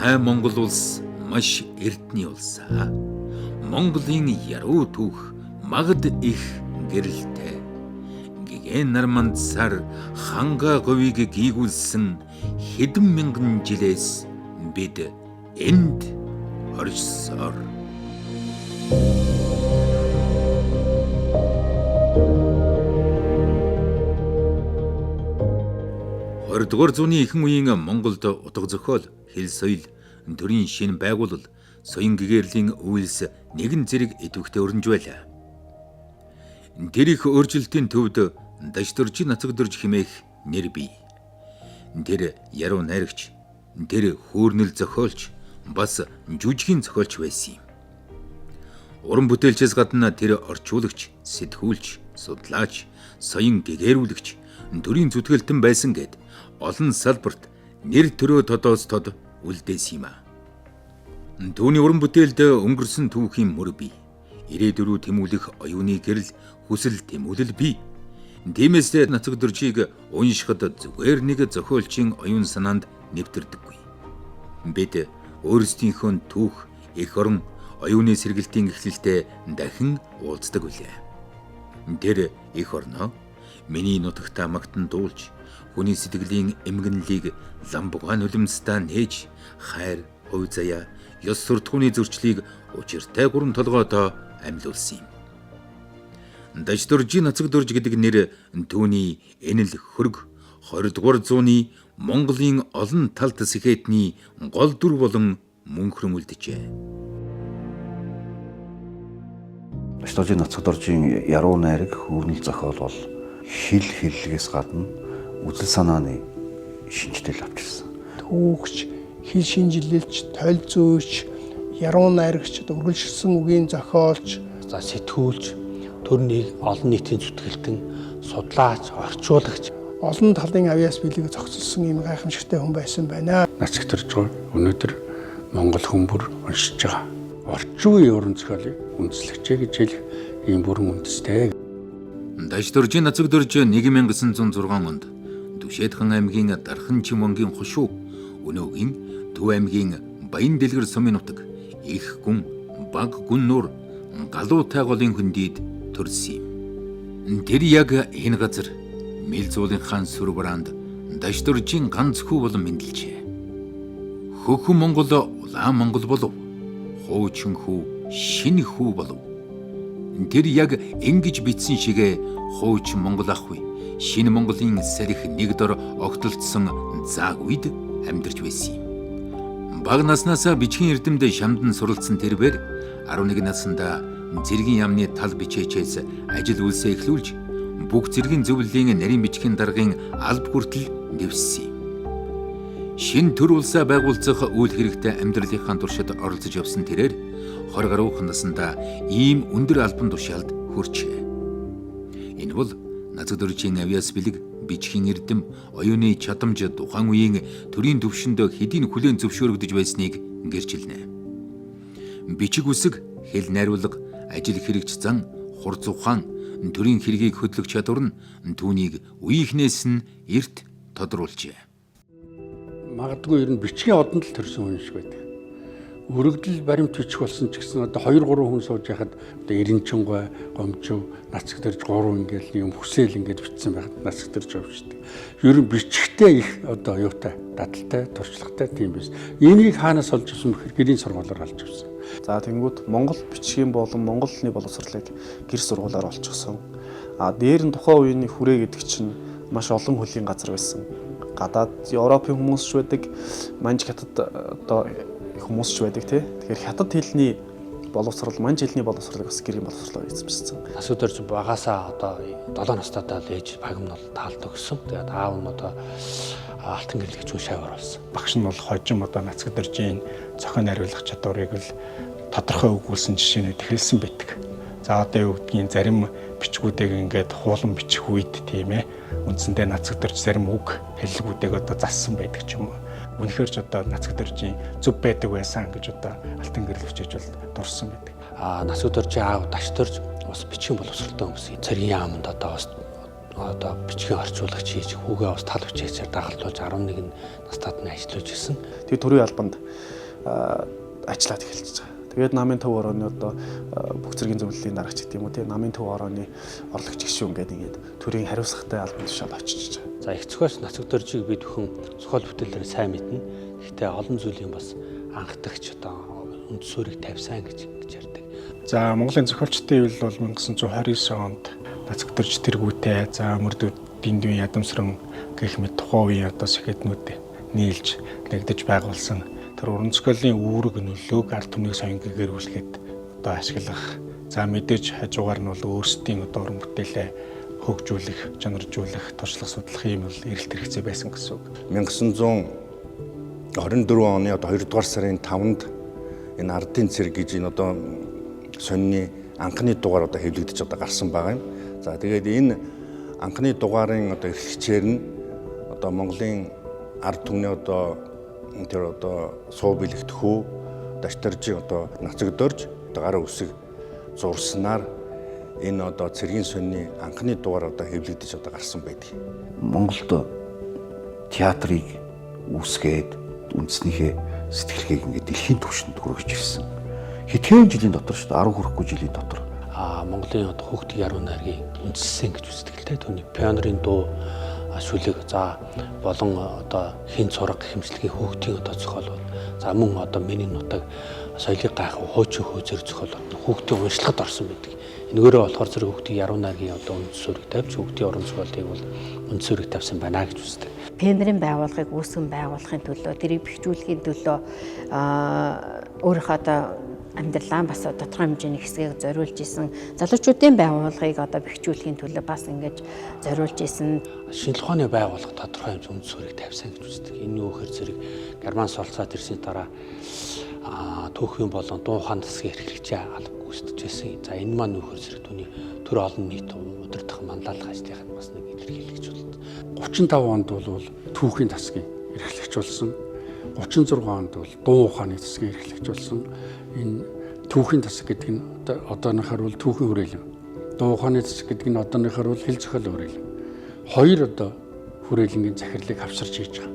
Монгол улс маш эрдний улсаа. Монголын яруу түүх магад их гэрэлтэй. Гэгэн нарманд сар ханга говийг гийгүүлсэн хэдэн мянган жилээс бид энд оршсоор. 20-р зууны ихэнх үеийн Монголд утга зохиол, хэл соёл, төрийн шинэ байгууллал, соён гэгэрлийн үйлс нэгэн зэрэг идэвхтэй өрнөж байлаа. Тэр их өөрчлөлтийн төвд Дашторжийн Нацагдорж хэмээх нэр бий. Тэр яруу найрагч, тэр хөөрнөл зохиолч, бас жүжигийн зохиолч байсан юм. Уран бүтээлчээс гадна тэр орчуулагч, сэтгүүлч, судлаач, соён гэгэрүүлэгч, төрийн зүтгэлтэн байсан гэд олон салбарт нэр төрөө тодоос тод үлдээсэн юм а. Түүний уран бүтээлд өнгөрсөн түүхийн мөр бий. Ирээдүрүү тэмүүлэх оюуны гэрэл, хүсэл тэмүүлэл бий. Тиймээс Нацагдоржийг уншихад зүгээр нэг зохиолчийн оюун санаанд нэвтэрдэггүй. Бид өөрсдийнхөө түүх, эх орон, оюуны сэргэлтийн эхлэлтэй дахин уулздаг үлээ. Тэр эх орноо миний нутагтаа магтан дуулж, хүний сэтгэлийн эмгэнлийг ламбугаан нулимсдаа нээж, хайр, хувь заяа, ёс суртахууны зөрчлийг учиртай гурван толгойдоо амьлуулсан юм. Дашторжийн Нацагдорж гэдэг нэр түүний энэл хөрг 20-р зууны Монголын олон талт сэхэтний гол дүр болон мөнхрөн үлджээ. Дашторжийн Нацагдоржийн яруу найраг, хөөрнөл зохиол бол хэл хэллэгээс гадна үзэл санааны шинжтэй авчирсан. Түүхч, хэл шинжилэлч, тойл зөөч, яруу найрагч, үргэлжилсэн үгийн зохиолч, сэтгүүлч, төрний олон нийтийн зүтгэлтэн, судлаач, орчуулагч, олон талын авьяас биелэг зохицуулсан юм гайхамшигтай хүн байсан байна. Нацагдорж өнөөдөр Монгол хүмүүр уншиж байгаа. Орчин үеийн уран зохиолыг үндэслэгчээ гэж хэлэх ийм бүрэн үндэстэй. Дашторжийн Нацагдорж 1906 онд Түшээдхан аймгийн Дархан Чимвангийн хошуу, Өнөөгийн Төв аймгийн Баян Дэлгэр сумын нутаг, их гүн, баг гүн нуур, галуутай голын хөндийд төрсөн юм. Тэр яг энэ газар Мэлзуулын хаан Сүрбаранд Дашторжийн ганц хүү болон мэндэлжээ. Хөхөн Монгол улаан Монгол болов, хуучин хүү шинэ хүү болов. Тэр яг ингэж бичсэн шигэ хуучин Монгол ахгүй, шинэ Монголын салхи нэг дор огтолцсон зааг үед амьдарч байсан юм. Бага наснаасаа бичгийн эрдэмд шамдан суралцсан тэрээр 11 наснда зэргийн яамны тал бичээчээс ажил үйлсээ эхлүүлж, бүх зэргийн зөвлөлийн нарийн бичгийн даргын алба хүртэл дэвссэн юм. Шинэ төр улсаа байгуулцах үйл хэрэгтэй амьдралынхаа туршид оролцож явсан тэрээр 20 гаруй наснда ийм өндөр албан тушаалд хүрчээ. Энэ бол Нацагдоржийн авьяас бэлэг, бичгийн эрдэм, оюуны чадамж тухайн үеийн төрийн төвшөнд хэдийн хүлээн зөвшөөрөгдөж байсныг гэрчилнэ. Бичиг үсэг, хэл найруулга, ажил хэрэгч зан, хурц ухаан, төрийн хэргийг хөдлөх чадвар нь түүнийг үеийнхнээс нь эрт тодруулжээ. Магадгүй ер нь бичгийн одонд л төрсэн хүн шиг байдаг. Өргөдөл баримт бичих болсон ч гэсэн одоо 2-3 хүн сууж яхад одоо Эренчингой, Гомжов, Нацагдорж 3 ингээл юм хүсэл ингээд бичсэн байхад Нацагдорж авчдаг. Ер нь бичгтээ их одоо юутай, дадалтай, туршлагатай тийм биш. Энийг хаанаас олж авсан бэхээр гэрийн сургуулиар олж авсан. За тэнгуут Монгол бичгийн болон Монголны боловсролыг гэр сургуулиар олчихсон. Дээр нь тухайн үеийн хүрээ гэдэг чинь маш олон хөлийн газар байсан. Гадаад Европын хүмүүс ч байдаг, манж хятад одоо хүмүүс ч байдаг тий. Тэгэхээр хятад хэлний боловсрол, манж хэлний боловсролыг бас гэрийн боловсролоор эзэмшсэн. Нацагдорж багасаа одоо 7 настайдаа л ээж багим нь бол таалт өгсөн. Тэгээд аав нь одоо алтан гэрлэгч хүн шавар болсон. Багш нь бол хожим одоо Нацагдоржийн зохион найруулах чадварыг л тодорхой өгүүлсэн жишээнүүд хэлсэн байдаг. За одоо юу гэдгийг зарим бичгүүдийг ингээд хуулан бичих үед тийм ээ. Үндсэндээ Нацагдорж зарим үг хэллэгүүдийг одоо зассан байдаг ч юм уу. Үнэхээр ч одоо Нацагдоржийн зөв байдаг байсан гэж одоо алтан гэрлэгчж бол дурсан байдаг. Нацагдоржийн аав Дашторж бас бичгийн боловсролтой хүмүүс. Цэргийн яамд одоо бас одоо бичгийн орчуулагч хийж хүүгээ бас тал бичээсээр дагалдуулж 11 настайд нь ажиллаж исэн. Тэгээ төрийн албанд ажиллаад эхэлчихэж байгаа. Тэгээд намын төв орооны одоо бүх зэргийн зөвлөлийн дарагч гэдэг юм уу, тийм намын төв орооны орлогч гишүүн гэдэг ингээд төрийн хариуцлагатай албан тушаал очиж байгаа. За их зохиолч Нацаг Доржийг бид бүхэн зохиол бүтээлээр сайн мэднэ. Гэхдээ олон зүйлийн бас анхдагч одоо үнд суурийг тавьсан гэж ярьдаг. За Монголын зохиолчдын үйл бол 1929 онд Нацаг Дорж тэргүүтэй за мөрдөд Дэндүн Ядамсран гэх мэт тухайн үеийн одоо сэхэднүүд нийлж нэгдэж байгуулсан тэр уран зохиолын үүрэг нөлөөг ард түмнийг соёнгээр үйлхэд одоо ашиглах. За мэдээж хажуугаар нь бол өөрсдийн одоо уран бүтээлээ хөгжүүлэх, чанаржуулах, туршлах, судлах юм бол эрэлт хэрэгцээ байсан гэсэн үг. 1924 оны одоо 2 дугаар сарын 5-нд энэ ардын цэрэг гэж энэ одоо сонины анхны дугаар одоо хэвлэгдэж одоо гарсан байгаа юм. За тэгээд энэ анхны дугаарын одоо эрхлэгчээр нь одоо Монголын ард түмний одоо тэр одоо суу бэлэгт хөө Дашторжийн одоо Нацаг Дорж одоо гар үсэг зурснаар энэ одоо цэргийн сонины анхны дугаар одоо хэвлэгдэж одоо гарсан байдаг. Монголд театрыг үүсгээд үндснийхээ сэтгэлгээг ингээд дэлхийн түвшинд хүргэж ирсэн. Хэдхэн жилийн дотор шүү дээ 10 хүрэхгүй жилийн дотор. Монголын одоо хүүхдийн яруу найргийн үндссэн гэж үздэг те түүний пионерын дуу шүлэг за болон одоо хин цураг хэмжлэгийн хүүхдийн одоо зохиол бол за мөн одоо миний нутаг соёлыг гайхах хуучин хөөцөр зохиол хүүхдийн уншлагад орсон байдаг. Энэгээрээ болохоор зэрэг хүүхдийн яруу найргийн одоо үнд суурийг тавьж хүүхдийн уран зохиолыг бол үнд суурийг тавьсан байна гэж үздэг. Пионерын байгууллагыг үүсгэн байгуулахын төлөө тэрийг бэхжүүлэхийн төлөө өөрийнхөө одоо амьдралаа бас тодорхой хэмжээний хэсгийг зориулж исэн залуучуудын байгууллагыг одоо бэхжүүлэхийн төлөө бас ингэж зориулж исэн шинжлэх ухааны байгууллага тодорхой хэмжээний үнд суурийг тавьсан гэж үздэг. Энэ юу гэхээр зэрэг Герман солилцоод ирсний дараа түүхийн болон дуу ухааны засгийн эрхлэгчээ алба гүйцэтгэж байсан. За энэ маань юу гэхээр зэрэг түүний төр олон нийт удирдах манлайлах ажлынхад бас нэг илэрхийлэгч болд. 35 онд бол түүхийн засгийн эрхлэгч болсон. 36 онд бол дуу ухааны засгийн эрхлэгч болсон. Энэ түүхийн засаг гэдэг нь одооныхоор бол түүхийн хүрээлэн. Дуу ухааны засаг гэдэг нь одооныхоор бол хэл зохиол хүрээлэн. Хоёр одоо хүрээлэнгийн захирлыг хавсарч хийж байгаа.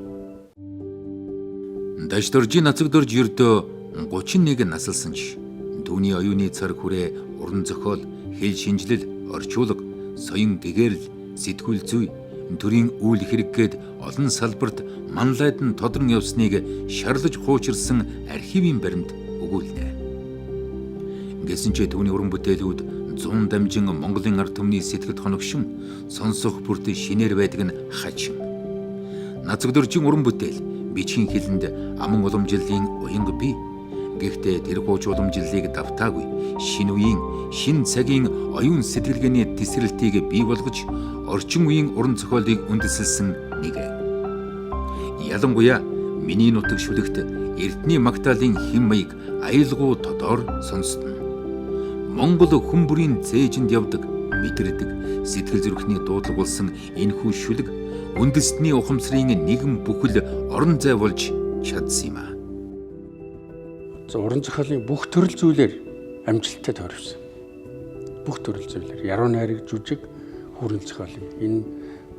Дашторжийн Нацаг Дорж ердөө 31 насалсан ч түүний оюуны цар хүрээ уран зохиол, хэл шинжилэл, орчуулга, соён гэгэрэл, сэтгүүл зүй, төрийн үйл хэрэг гээд олон салбарт манлайд нь тодрон явсныг шарлаж хуучирсан архивын баримт өгүүлнэ. Гэсэн ч түүний уран бүтээлүүд 100 дамжин Монголын ард түмний сэтгэлд хоногшин сонсох бүрт шинээр байдаг нь хачин. Нацаг Доржийн уран бүтээл бичгийн хэлэнд аман уламжлалын уянга бий. Гэхдээ тэр гууч уламжлалыг давтаагүй шинэ үеийн шин цагийн оюун сэтгэлгээний тесрэлтийг бий болгож орчин үеийн уран зохиолыг үндэслэсэн нэг. Ялангуяа миний нутаг шүлэгт эрдний магтаалын хэм маяг аялгуу тодор сонстно. Монгол хүн бүрийн цээжинд явдаг, мэдэрдэг, сэтгэл зүрхний дуудлага болсон энэхүү шүлэг үндэстний ухамсарын нэгэн бүхэл орон зай болж чадсан юм а. Уран зохиолын бүх төрөл зүйлээр амжилттай тойрвсон. Бүх төрөл зүйлээр яруу найраг, жүжиг, хүрэн зохиолын энэ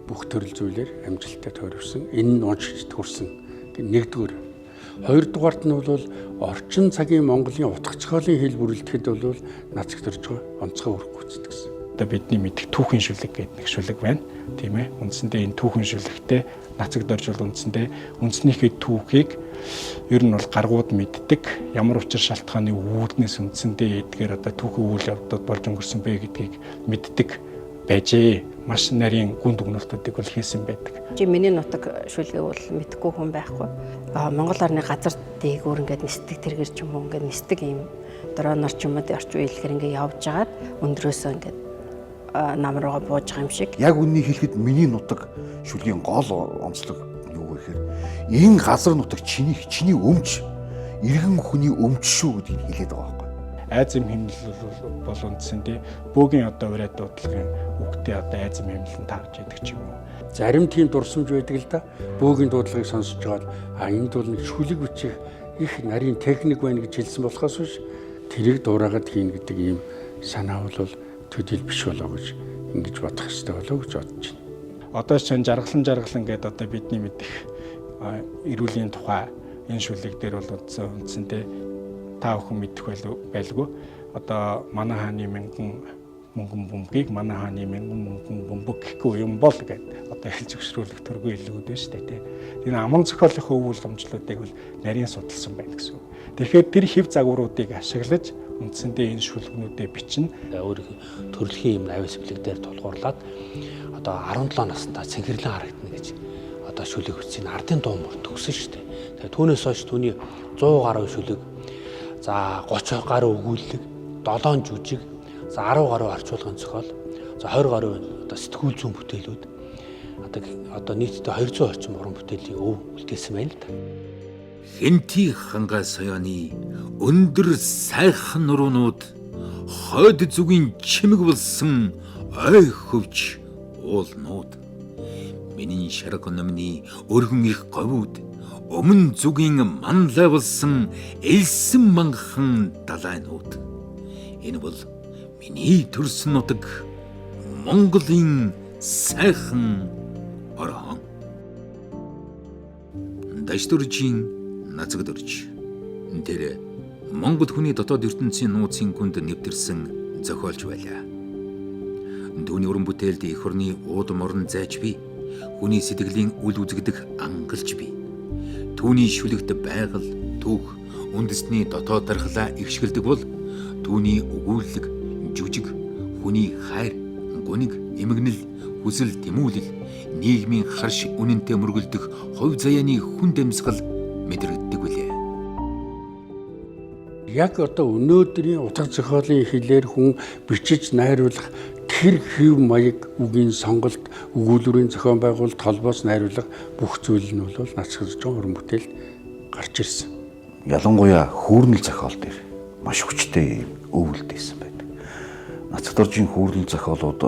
бүх төрөл зүйлээр амжилттай тойрвсон. Энэ нь уншиж төрсөн. Нэгдүгээр. Хоёрдугаарт нь бол орчин цагийн Монголын утга зохиолын хэл бүрэлдэхэд бол Нацаг Дорж онцгой үүрэг гүйцэтгэсэн. Одоо бидний мэдих түүхийн шүлэг гэдэг нэг шүлэг байна. Тийм ээ. Үндсэндээ энэ түүхийн шүлэгтээ Нацаг Дорж бол үндсэндээ үндснийхээ түүхийг ер нь бол гаргууд мэддэг. Ямар учир шалтгааны үүднээс үндсэндээ эдгээр одоо түүхийн үйл явдлууд болж өнгөрсөн бэ гэдгийг мэддэг байжээ. Маш нарийн гүн дүгнэлтүүдийг бол хийсэн байдаг. Миний нутаг шүлгийг бол мэдгүй хүн байхгүй. Монгол орны газар дээгүүр ингээд нисдэг тэргэр ч юм уу ингээд нисдэг юм дроноор ч юм уу орчин үеэлгээр ингээд явж агаад өндрөөсөө ингээд нам руугаа бууж байгаа юм шиг. Яг үннийг хэлэхэд миний нутаг шүлгийн гол онцлог юу вэ гэхээр энэ газар нутаг чиний өмч иргэн хүний өмч шүү гэдгийг хэлээд байгаа байхгүй. Айзым хэмнэл бол үндсэндээ бөөгийн одоо урайд дуудлагын үгтэй одоо айзым хэмнэлэн тавьж яадаг ч юм уу. Зарим тийм дурсамж байдаг л да. Бөөгийн дуудлагыг сонсож байгаа энд бол нэг шүлэг бичих их нарийн техник байна гэж хэлсэн болохоос биш тэрийг дуурайгаад хийн гэдэг ийм санаа бол төдийл биш болоо гэж ингэж бодох хэрэгтэй болов гэж бодож байна. Одоо чинь жаргалан гэдэг одоо бидний мэдих эрүүлийн тухай энэ шүлэг дээр бол үндсэндээ та бүхэн мэдэх байлгүй. Одоо манай хааны мөнгөн бөмбөгийг манай хааны мөнгөн бөмбөг гэхгүй юм бол гэдэг одоо хэлж өгшрүүлэх төргөө илгүүд байна шүү дээ. Тэр аман зохиолын өвөл өмжлүүдийг бол нарийн судалсан байна гэсэн. Тэгэхээр тэр хэв загваруудыг ашиглаж үндсэндээ энэ шүлгнүүдээ бичнэ. Өөрийн төрөлхийн юм авиас бэлэг дээр тулгуурлаад одоо 17 наснда цэнхэрлэн харагдана гэж одоо шүлэг бичсэн ардын дуу мөр төгсөн шүү дээ. Тэгээ түүнээс хойш түүний 100 гаруй шүлэг, за 30 гаруй өгүүлэг, 7 жүжиг, за 10 гаруй орчуулгын зохиол, за 20 гаруй одоо сэтгүүл зүйн бүтээлүүд одоо нийтдээ 200 орчим уран бүтээлийн өв үлдээсэн байна л да. Хэнти ханга соёоны өндөр сайхан нуруунууд хойд зүгийн чимэг болсон ой хөвч уулнууд. Миний шарга номны өргөн их говьуд өмнө зүгийн манлай болсон элсэн манхан далайнууд. Энэ бол миний төрсөн нутаг Монголын сайхан орхон. Дашдуржийн Нацагдорж. Тэр Монгол хүний дотоод ертөнцийн нууцын гүнд нэвтэрсэн зохиолч байлаа. Түүний уран бүтээлд эх орны уудам орон зайч бий. Хүний сэтгэлийн үл үзэгдэх ангалж бий. Түүний шүлэгт байгаль, түүх, үндэсний дотоод дархлаа ихшгэлдэг бол түүний өгүүлэг, жүжиг, хүний хайр, гуниг, эмгэнэл, хүсэл, тэмүүлэл, нийгмийн харш үнэнтэй мөргөлдөх хувь заяаны хүн дамсгал мэдрэгддэг билээ. Яг одоо өнөөдрийн утга зохиолын хэлээр хүн бичиж найруулах тэр хэв маяг үгийн сонголт, өгүүлбэрийн зохион байгуулалт, холбоос найруулах бүх зүйл нь бол Нацагдорж уран бүтээлд гарч ирсэн. Ялангуяа хүүрнэл зохиол дээр маш хүчтэй өвөлдөөсөн байдаг. Нацагдоржийн хүүрнэл зохиолууд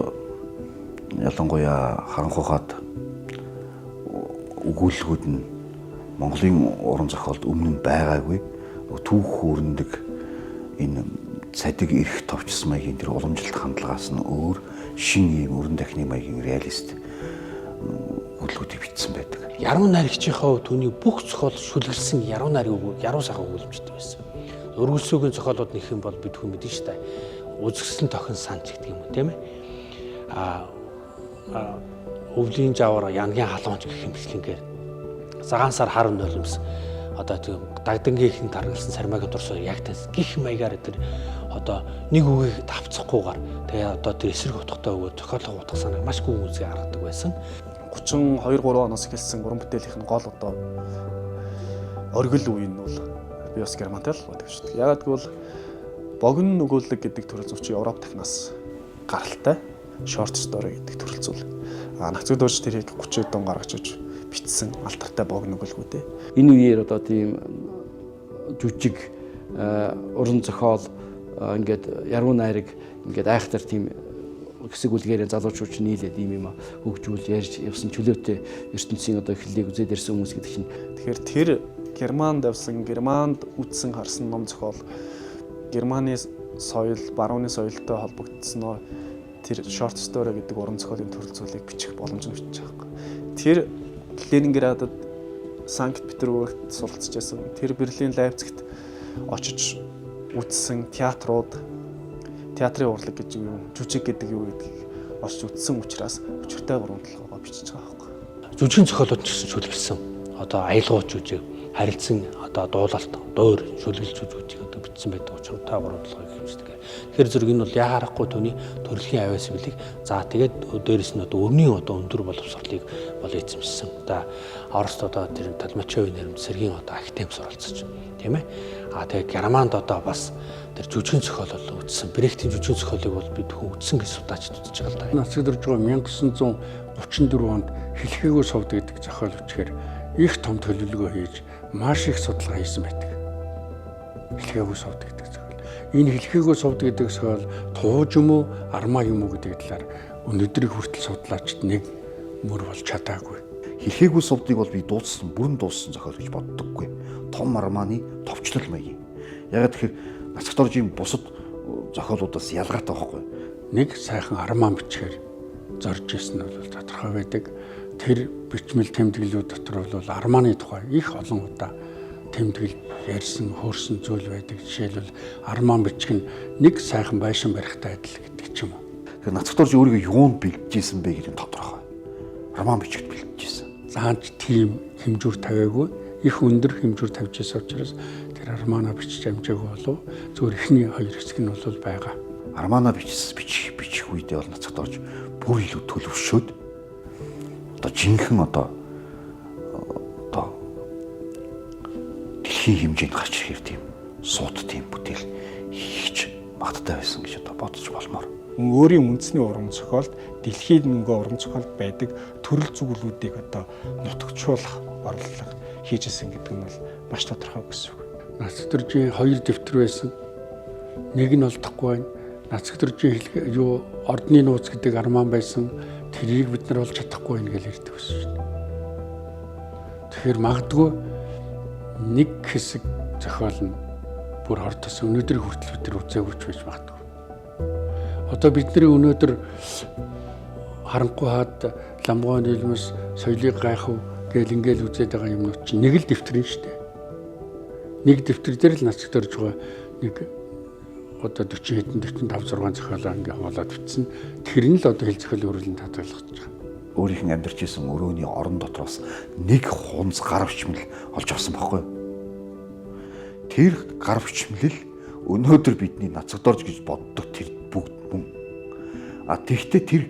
ялангуяа харанхуйхад өгүүлбэрүүд нь Монголын уран зохиолд өмнө нь байгаагүй. Түүх хүүрнэдэг энэ цадиг эрх товчсон маягийн тэр уламжлалт хандлагаас нь өөр шин ийм өрн дахны маягийн реалист өгүүлбэрүүдийг бичсэн байдаг. Яруу найрагчийнхаа түүний бүх зохиол шүлгэлсэн яруу сайхан өгүүлбэртэй байсан. Өргөлсөгийн зохиолууд нэх юм бол бид хүн мэдэн шүү дээ. Үзэсгэлэн тохин санч гэдэг юм уу тийм ээ. Өвлийн жавар янгийн халуунч гэх юм бэлэнгээр цагаан сар хар нулимс одоо тийм дагдангийн хэн таргалсан сармайг дурсаа яг тас гих маягаар тэр одоо нэг үгийг давцахгүйгээр тэгээ одоо тэр эсрэг утгатай өгөө зохиолын утга санааг маш гүн үзье харгадаг байсан. 32-3 оноос эхэлсэн уран бүтээлийнх нь гол одоо оргил үе нь бол би бас германтай л байдаг шүү дээ. Яагаад гэвэл богино өгүүлэг гэдэг төрөл зүйч Европ дахнаас гаралтай short story гэдэг төрөл зүйл. Нацагдорж тэрийг 30 он гаргаж иж бичсэн алдартай богино өгүүлбэртэй. Энэ үеэр одоо тийм жүжиг уран зохиол ингээд яруу найраг ингээд айхтар тийм хэсэг үлгээрээ залуучууд ч нийлээд ийм юм хөгжүүл ярьж явсан чөлөөтэй ертөнцийн одоо эхлэлийг үзээд ирсэн хүмүүс гэдэг чинь. Тэгэхээр тэр Германд явсан, Германд үдсэн харсан ном зохиол Германы соёл, барууны соёлтой холбогдсон тэр short story гэдэг уран зохиолын төрөл зүйлийг бичих боломж нь бичиж байгаа юм. Тэр Ленинградад, Санкт-Петербургт суралцж байсан. Тэр Берлин, Лайпцигт очиж үзсэн театрууд, театрын урлаг гэж юу, жүжиг гэдэг юу гэдгийг очиж үзсэн учраас өчиртэй уран толгойгоо бичиж байгаа байхгүй. Жүжигний зохиолууд ч гэсэн шүлгэлсэн. Одоо аялгауч жүжиг, харилцан одоо дуулалт, дуур, шүлгэлж жүжиг одоо бичсэн байдаг учраас та уран толгойг хэмждэг. Тэгэхээр зэрэг энэ бол яхаарахгүй түүний төрөлхийн авиас билийг за тэгээд дээрэс нь одоо өрний одоо өндөр боловсролыг бол эзэмшсэн. Одоо Оросд одоо тэр Талмачевын нэрмд Сэргийн одоо актем суралцж тийм ээ. Тэгээд Германд одоо бас тэр жүжигний зохиол бол үзсэн. Брехтийн жүжигний зохиолыг бол бид хүн үзсэн гэж судаачд үзэж байгаа л да. Нацагдорж байгаа 1934 онд хэлхээгүй сувд гэдэг зохиол үчгээр их том төлөвлөгөө хийж маш их судалгаа хийсэн байдаг. Хэлхээгүй сувд гэдэг зохиол. Энэ хэлхээгүй сувд гэдэг зохиол тууж юм уу, армаа юм уу гэдэг талаар өнөөдрийг хүртэл судлаачид нэг мөр болж чадаагүй. Хэлхээгүй сувдыг бол би дуудсан, бүрэн дуудсан зохиол гэж боддоггүй. Том армааны товчлол маягийн. Яг тэгэхээр Нацагдоржийн бусад зохиолуудаас ялгаатай байхгүй. Нэг сайхан армаа бичгээр зорж ирсэн нь бол тодорхой байдаг. Тэр бичмэл тэмдэглэлүүд дотор бол Арманы тухай их олон удаа тэмдэглэл ярьсан, хөөрсөн зүйл байдаг. Жишээлбэл Арман бичиг нь нэг сайхан байшин барихтай адил гэдэг ч юм уу. Тэгэхээр Нацгтурж өөрийгөө юунд бэлдэж исэн бэ гэдэг нь тодорхой. Арман бичигт бэлдэж исэн. Заанч тийм хэмжүүр тавиагүй, их өндөр хэмжүүр тавьж исэн учраас тэр Армана бичиж амжаагүй болов. Зөвхөн эхний хоёр хэсэг нь бол байгаа. Армана бичих үедээ бол Нацгтурж бүр илүү төлөвшөөд одоо жинхэнэ одоо дэлхийн хэмжээнд гарч ирэх тийм суут тийм бүтээл хийх магадтай байсан гэж одоо бодож болмоор. Өөрийн үндэсний уран зохиолд дэлхийн мөнгө уран зохиолд байдаг төрөл зүйлүүдийг одоо нутагчуулах орлого хийжсэн гэдэг нь бол маш тодорхой гэсэн үг. Нацгтуржийн хоёр дэвтэр байсан. Нэг нь олдохгүй байна. Нацгтуржийн ордны нууц гэдэг Арман байсан. Тэрийг бид нар олж чадахгүй байна гэж ярьдаг байсан шүү дээ. Тэгэхээр магадгүй нэг хэсэг зохиол нь бүр хортос өнөөдөр хүртэл бид нар үзээгүй ч байж магадгүй. Одоо бидний өнөөдөр харанхуй хаад ламгой нийлмэс соёлыг гайхав гэл ингээл үзээд байгаа юмнууд чинь нэг л дэвтэр нь шүү дээ. Нэг дэвтэр дээр л Нацгтурж байгаа нэг одоо 40 хэдэн 45 6 зохиолоо ингээ хавуулаад бичсэн. Тэр нь л одоо хэл зохиолын өрөөлөнд хадгалж байгаа. Өөрийнх нь амьдарч исэн өрөөний орон дотроос нэг хунц гар бичмэл олж авсан байхгүй. Тэр гар бичмэл өнөөдөр бидний Нацгтурж гэж боддог тэр бүгд мөн. Тэгвэл тэр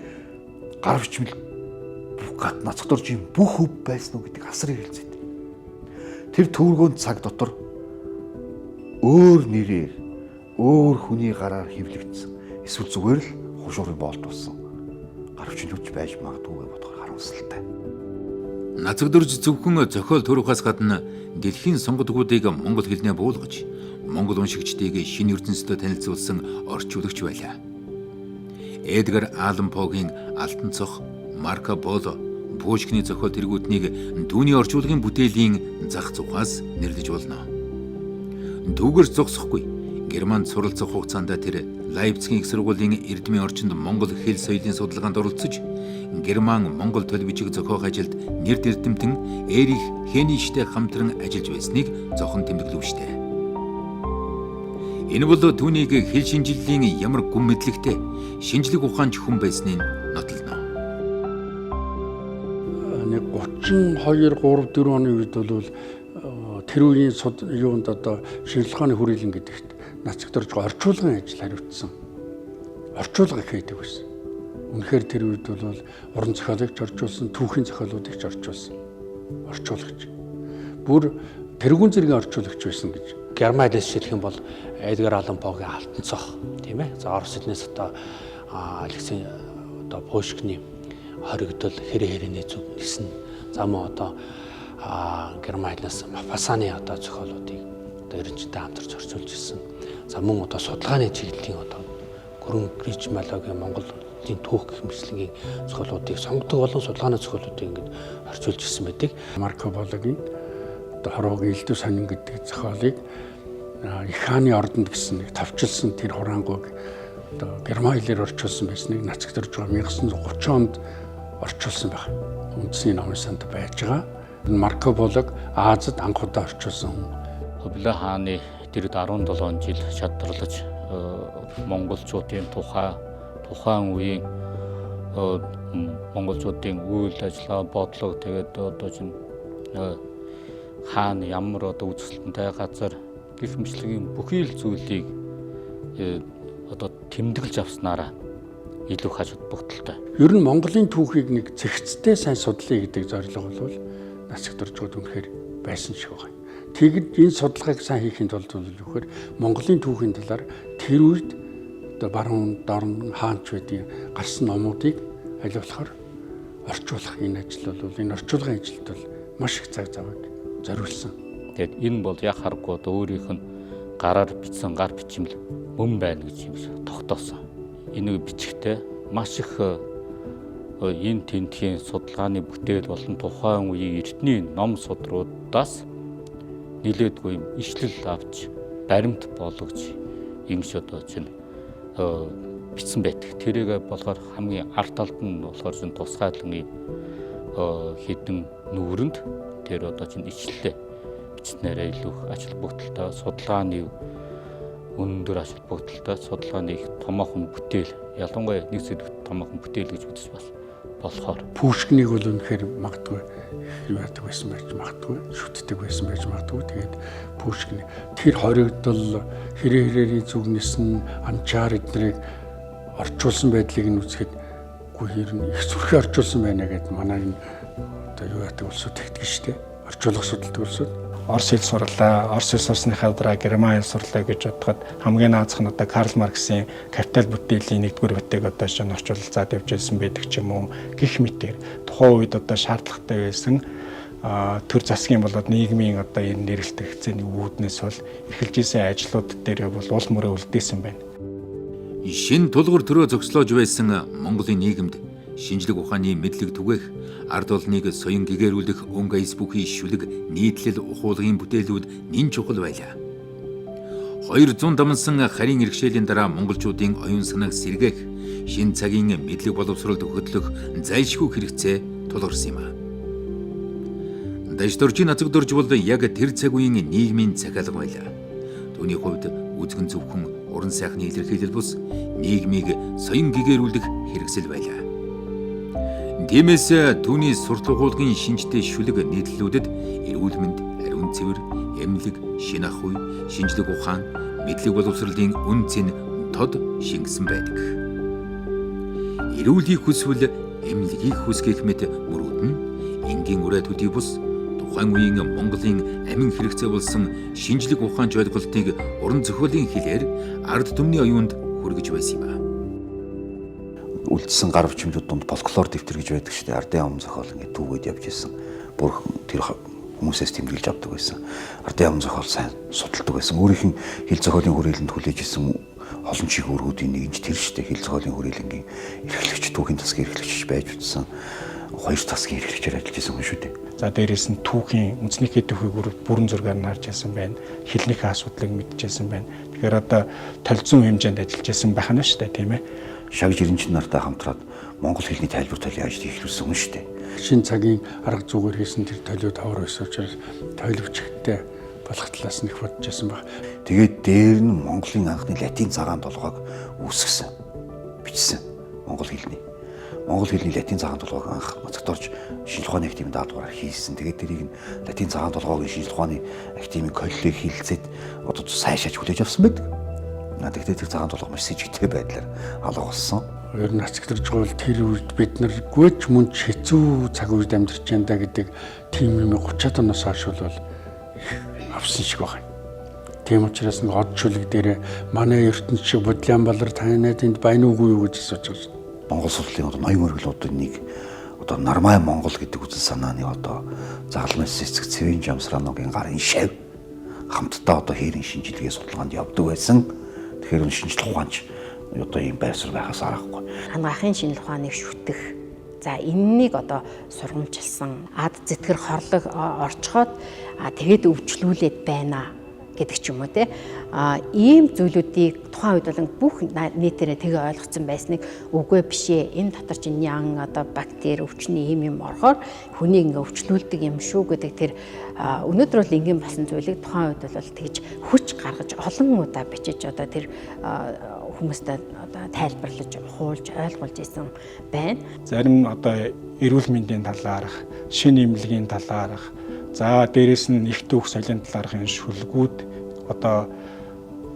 гар бичмэл Нацгтуржийн бүх хөв байсан уу гэдэг асар хэлцээд. Тэр төвөргөнд цаг дотор өөр нэрээр өөр хүний гараар хэвлэгдсэн. Эсвэл зүгээр л хушуурын боолт болсон. Гар бичмэлж байж магадгүй бодохоор харамсалтай. Нацгтурж зөвхөн зохиол төрөхөөс гадна дэлхийн сонгодгуудыг монгол хэлнээ буулгаж, монгол уншигчдыг шинэ ертөнцөд танилцуулсан орчуулагч байлаа. Эдгар Аллан Погийн Алтан цох, Марко Поло, Пушкины зохиол тэргүүднийг түүний орчуулагын бүтээлийн зах зугаас нэрлэж болно. Түүгээр зогсохгүй Германд суралцах хугацаанд тэр Лайпцигийн их сургуулийн эрдмийн орчинд монгол хэл соёлын судалгаанд оролцож, Герман монгол төлөвичиг зохиох ажилд нэр дэвтэмтэн Эрих Хеништэй хамтран ажиллаж байсныг зохон тэмдэглэв штэ. Энэ бол түүнийг хэл шинжиллийн ямар гүн мэдлэгтэй, шинжлэх ухаанч хүн байсныг нотолно. Нэг 32 3 4 оны үед бол тэр үеийн юунд одоо шинжлэх ухааны хүрээлэн гэдэгт Нацгтурж орчуулгын ажил хариуцсан. Орчуулга их хийдэг байсан. Үнэхээр тэр үед бол уран зохиолыг ч орчуулсан, түүхийн зохиолуудыг ч орчуулсан. Орчуулагч. Бүр тэрүүн зэргийн орчуулагч байсан гэж. Германд хэлэх юм бол Эдгар Аллан Погийн Алтан цох, тийм ээ. За Орос хэлнээс одоо Алексей одоо Пушкины хоригдол хэрэг-хэрээний зүг нисэн. За мөн одоо Германаас Мапасаны одоо зохиолуудыг одоо эренчтэй хамтарч орчуулж ирсэн. За мөн одоо судалгааны чиглэлийн одоо Гүрэн Кричмалогийн Монголын түүх гэх мэтлэгийн зохиолуудыг сонгодог болон судалгааны зохиолуудыг ингээд орчуулж ирсэн байдаг. Марко Пологийн одоо хорвогийн элдв сонин гэдэг зохиолыг их хааны ордонд гэсэн нэг тавчилсан тэр хураангуйг одоо герман хэлээр орчуулсан байсныг Нацгтурж 1930 онд орчуулсан байна. Үндэсний номын санд байж байгаа. Марко Полог Азад анх удаа орчуулсан хүн. Хубилай хааны дэргэд 17 жил шадралж монголчуудын тухайн үеийн монголчуудын үйл ажиллагаа бодлого тэгээд одоо чинь хаана ямар одоо үзэсгэлэнтэй газар гэх мэтлэгийн бүхий л зүйлийг одоо тэмдэглэж авснараа илүү хаж бодолтой. Ер нь Монголын түүхийг нэг зэгцтэй сайн судлаа гэдэг зорилго бол Нацгтуржууд үнэхээр байсан шиг байна. Тэгэд энэ судалгааг сайн хийхин тулд үхээр Монголын түүхийн талаар тэр үед одоо баруун дорн хаанч байдгийн гарсан номуудыг аль болохоор орчуулах энэ ажил бол энэ орчуулгын ажилд бол маш их цаг завыг зориулсан. Тэгэд энэ бол яг харахгүй одоо өөрийнх нь гараар бичсэн гар бичмэл мөн байна гэж юм тогтоосон. Энэ бичгтээ маш их энэ тентхийн судалгааны бүтээл болон тухайн үеийн эртний ном судруудаас нэлээдгүй ишлэл авч баримт болгож ингэж одоо чинь бичсэн байдаг. Тэрийг болохоор хамгийн ард талд нь болохоор зэн тусгаалan хэдэн нүүрэнд тэр одоо чинь ичлэлээ бичснээрээ илүү ач холбогдолтой судалгааны өндөр ач холбогдолтой судалгааны их томоохон бүтээл ялангуяа нэг зэрэг томоохон бүтээл гэж үзэж бас болохоор Пушкиныг бол үнэхээр магадгүй юу яадаг байсан байж магадгүй шүтдэг байсан байж магадгүй. Тэгээд Пушкин тэр хоригдол хэрэг зүгнэс нь анчаар эднийг орчуулсан байдлыг нь үзэхэд үгүй хэрнээ их зүрхээ орчуулсан байна гэдэг манай одоо юу яадаг улсууд тэгдэг шүү дээ. Орчуулах судалдаг улсууд. Орос хэл сурлаа, орос хэл сурсныхаа дараа герман хэл сурлаа гэж бодоход хамгийн наазах нь одоо Карл Марксийн Капитал бүтээлийн 1-р бүтээг одоо шинэ орчуулалцаад явж байсан байдаг ч юм уу гэх мэтээр тухайн үед одоо шаардлагатай байсан төр засгийн болоод нийгмийн одоо энэ нэрэлтэх хэцээний үүднээс бол эрхэлж исэн ажлууд дээр бол уул мөрөө үлдээсэн байна. Шинэ тулгуур төрөө зогслоож байсан Монголын нийгэмд шинжлэх ухааны мэдлэг түгээх, ард олныг соён гэгэрүүлэх өнгө аяс бүхий шүлэг нийтлэл ухуулгын бүтээлүүд нэн чухал байлаа. 200 дамнсан харийн иргэшээлийн дараа монголчуудын оюун санааг сэргээх, шинэ цагийн мэдлэг боловсролд хөтлөх зайлшгүй хэрэгцээ тулгарсан юм а. Дайшдоржийн азаг дорж бол яг тэр цаг үеийн нийгмийн захиалга байлаа. Түүний хувьд үзгэн зөвхөн уран сайхны илэрхийлэл бус нийгмийг соён гэгэрүүлэх хэрэгсэл байлаа. Тиймээс түүний сурталгуулгын шинжтэй шүлэг нийтлэлүүдэд эрүүл мэнд, ариун цэвэр, эмнэлэг, шинэ ах уй, шинжлэх ухаан, мэдлэг боловсролын үнц нь тод шингэсэн байдаг. Эрүүлийг хүсвэл эмнэлгийг хүсгэх мэт мөрүүд нь энгийн урай төдий бус тухайн үеийн Монголын амин хэрэгцээ болсон шинжлэх ухаанч ойлголтыг уран зохиолын хэлээр ард түмний оюунд хүргэж байсан юм а. Үлдсэн гар бичмжүүд донд фольклор дэвтэр гэж байдаг шүү дээ. Ардын ам зохиол ингээд түүгээд явж байсан. Бүр тэр хүмүүсээс тэмдэглэж авдаг байсан. Ардын ам зохиол сайн судалдаг байсан. Өөрийнх нь хэл зохиолын хүрээлэнд хүлээж исэн олон чих өргүүдийн нэг нь тэр шүү дээ. Хэл зохиолын хүрээлэнгийн эрхлэгч, түүхийн засгийн эрхлэгч байж утсан. Хоёр засгийн эрхлэгчээр ажиллаж байсан хүн шүү дээ. За дээрээс нь түүхийн үндэснийхээ төвхийг бүрэн зургаар нь харж байсан байна. Хэлнийхээ асуудлыг мэдчихсэн байна. Тэгэхээр одоо толзун хэмжээнд ажиллаж байсан байх нь шүү дээ, тийм ээ. Шаг жирэмчин нартай хамтраад монгол хэлний тайлбар толийг ажил эхлүүлсэн хүн шүү дээ. Шинэ цагийн арга зүгээр хийсэн тэр толиуд ховор байсан учраас тойловчтой болох талаас нь их бодож байсан баг. Тэгээд дээр нь Монголын анхны латин цагаан толгойг үүсгэсэн. Бичсэн монгол хэлний. Монгол хэлний латин цагаан толгойг анх Мацагдорж шинжлэх ухааны академийн даалгавраар хийсэн. Тэгээд тэрийг нь латин цагаан толгойг шинжлэх ухааны академийн коллег хэлцээд одоо сайшааж хүлээж авсан байдаг. Тэгэхээр тэр цагаан толгой маш сэжигтэй байдлаар алга болсон. Ер нь Ацагдорж бол тэр үед бид нар гүйч мөн хэцүү цаг үед амьдарч байна да гэдэг тийм юм 30-аад оноос хойш бол авсан шиг байна. Тийм учраас нэг од шүлэг дээр манай ертөнц шиг бодлын балар танай тэнд байна уугүй юу гэж асууж байгаа. Монгол судлалын одоо ноён өргөлүүдийн нэг одоо Нармай Монгол гэдэг үзэл санааны одоо загалмаас эцэг цэвэн жамсрааногийн гарын шав хамтдаа одоо хээрийн шинжилгээ судалгаанд явдаг байсан. Тэгэхээр шинжлэх ухаанч одоо ийм байр суурь байхаас аргагүй. Хангахын шинжлэх ухааныг шүтэх. За энэнийг одоо сургамжилсан ад зэтгэр хорлог орчхоод тэгээд өвчлүүлээд байна гэдэг ч юм уу те. Ийм зүйлүүдийг тухайн үед бол бүх нийтээрээ тэгээ ойлгоцсон байсныг үгүй бишээ. Энэ дотор чинь ян одоо бактери өвчний юм орохоор хүнийг ингээ өвчлүүлдэг юм шүү гэдэг тэр өнөөдөр бол ингийн болсон зүйлийг тухайн үед бол тэгж хүч гаргаж олон удаа бичиж одоо тэр хүмүүстээ одоо тайлбарлаж хуулж ойлгуулж исэн байна. Зарим одоо эрүүл мэндийн талаарх, шинэ эмнэлгийн талаарх, за дээрэс нь их түүх соёлын талаарх энэ шүлгүүд одоо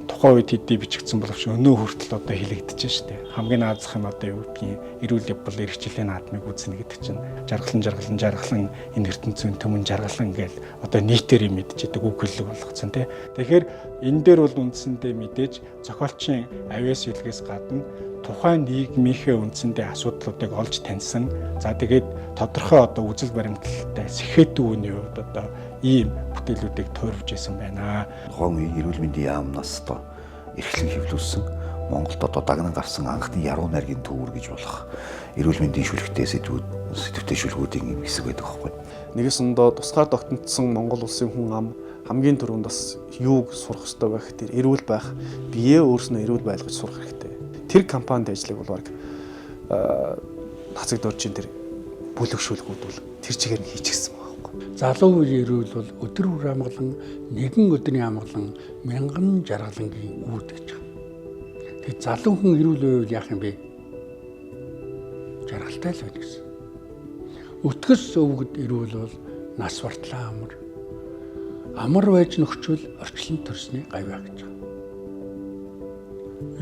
тухайн үед хэдий бичигдсэн боловч өнөө хүртэл одоо хилэгдэж штэ. Хамгийн наазах нь одоо юу гэдгийг эрүүл явбал эрхчлэлийн наадмыг үзнэ гэдэг чинь жаргалан энэ ертөнцийн төмөн жаргалан гээл одоо нийтээр юм мэдчихэдэг үг хэллэг болгоцсон тий. Тэгэхээр энэ дээр бол үндсэндээ мэдээж зохиолчийн авиас хэлгээс гадна тухайн нийгмийнхээ үндсэндээ асуудлуудыг олж таньсан. За тэгээд тодорхой одоо үзэл баримтлалтай сэхэтүүний хувьд одоо ийм бүтээлүүдийг тойрвж исэн байна. Тухайн үеийн эрүүл мэндийн яамнаас одоо эрхлэн хэвлүүлсэн Монголд одоо дагнан гарсан анхны яруу найргийн төвөр гэж болох эрүүл мэндийн шүлэгтэй сэдвтэй шүлгүүдийн хэсэг байдаг байхгүй. Нэгээс нь тусгаар тогтногдсон Монгол улсын хүн ам хамгийн түрүүнд бас юуг сурах ёстой байх тэр эрүүл байх, биеэ өөрснөө эрүүл байлгаж сурах хэрэгтэй. тэр компанид ажлыг бол баг нацаг дөржин тэр бүлэгшүүлгүүд бол тэр чигээр нь хийчихсэн байгаа байхгүй. Залуу үеийн эрүүл бол өдөр бүр амгалан нэгэн өдрийн амгалан мянган жаргалангийн үүд гэж байна. Тэгээд залуу хүн эрүүл байвал яах юм бэ? Жаргалтай л байна гэсэн. Өтгөс өвгөд эрүүл бол нас бартлаа амар. Амар байж нөхчвөл орчлон төрсний гавьяа гэж байна.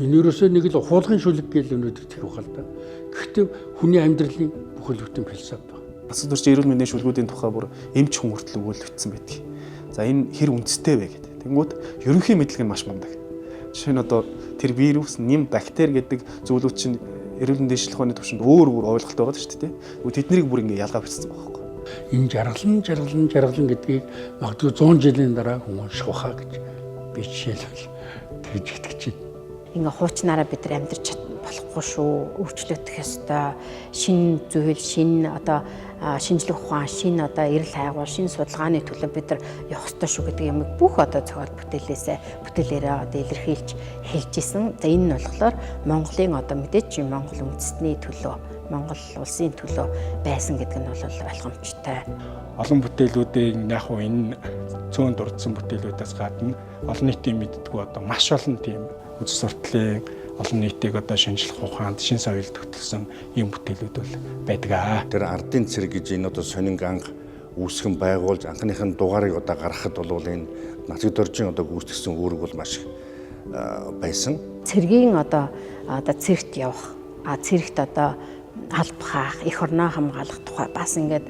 Энэ юусоо нэг л хуулгын шүлэг гэж өнөөдөр тэр ухаал та. Гэхдээ хүний амьдралын бүхэл бүтэн философи байна. Нацаг дөржин эрүүл мэндийн шүлгүүдийн тухай бүр эмч хүн хүртэл өгүүлэгдсэн байдаг. За энэ хэр үндэстэй вэ гэдэг. Тэнгүүд ерөнхий мэдлэг нь маш мундаг. Жишээ нь одоо тэр вирус, нэм, бактери гэдэг зүйлүүд чинь эрүүл мэндийн шилхүүний төвшөнд өөр ойлголт байгаа шүү дээ. Тэднийг бүр ингээ ялгаа бичсэн байгаа байхгүй. Энэ жаргалан гэдгийг магадгүй 100 жилийн дараа хүн унших баха гэж би жишээлбэл тэгж итгэж байна. Ингээ хуучнаараа бид нар амьдарч болохгүй шүү. Өөрчлөгдөх ёстой. Шинэ зүйл, шинэ одоо шинжлэх ухаан, шинэ одоо эрэл хайгуул, шинэ судалгааны төлөө бид нар явах ёстой шүү гэдэг юм бүх одоо зохиол бүтээлээрээ одоо илэрхийлж хэлж исэн. За энэ нь болохоор Монголын одоо мэдээч Монгол үндэстний төлөө, Монгол улсын төлөө байсан гэдэг нь бол ойлгомжтой. Олон бүтээлүүдийн яг хуу энэ цөөн дурдсан бүтээлүүдээс гадна олон нийтийн мэддэггүй одоо маш олон тийм үс суртлын олон нийтийг одоо шинжлэх ухаанд шин соёлд хөтлсөн юм бүтээлүүд бол байдаг. Тэр ардын цэрэг гэж энэ одоо сонин анх үүсгэн байгуулж анхныхын дугаарыг одоо гаргахад бол энэ нацаг дөржин одоо гүйцэтгсэн үүрэг бол маш байсан. Цэргийн одоо цэрэгт явах, цэрэгт одоо албахаах, эх орноо хамгаалах тухай бас ингээд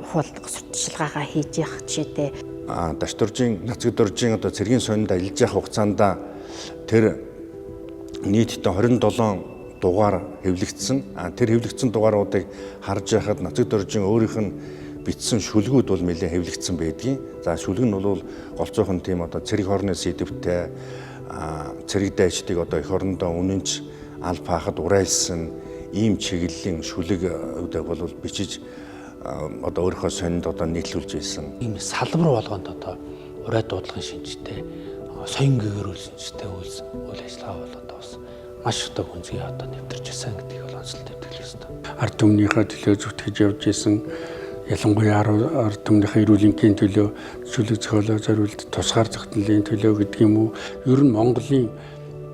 хууль сурталчилгаагаа хийж явах жишээтэй. Даш дөржин нацаг дөржин одоо цэргийн сонинд ажиллаж явах хугацаанд тэр нийтдээ 27 дугаар хэвлэгдсэн. Тэр хэвлэгдсэн дугааруудыг харж байхад нацаг дөржин өөрийнх нь бичсэн шүлгүүд бол нэлээд хэвлэгдсэн байдгийг. За шүлэг нь бол голцоохон тийм одоо цэрэг хорны сэдвтэй цэрэг дайчдыг одоо эх орондоо үнэнч алба хаахад урайлсан ийм чиглэлийн шүлэг бол бичиж одоо өөрийнхөө сонинд одоо нийтлүүлж байсан. Ийм салбар болгонд одоо урай дуудлагын шинжтэй, соён гэгэрүүлсэнчтэй үйл ажиллагаа бол одоо бас маш одоо хүнзгий одоо нэвтэрч байсан гэдгийг бол онцлог тэмдэглэх ёстой. Ард түмнийхээ төлөө зүтгэж явж исэн, ялангуяа ард түмнийхээ эрүүл энхийн төлөө, чөлөө зохиолоо зориулт, тусгаар зохицлын төлөө гэдэг юм уу? Ер нь Монголын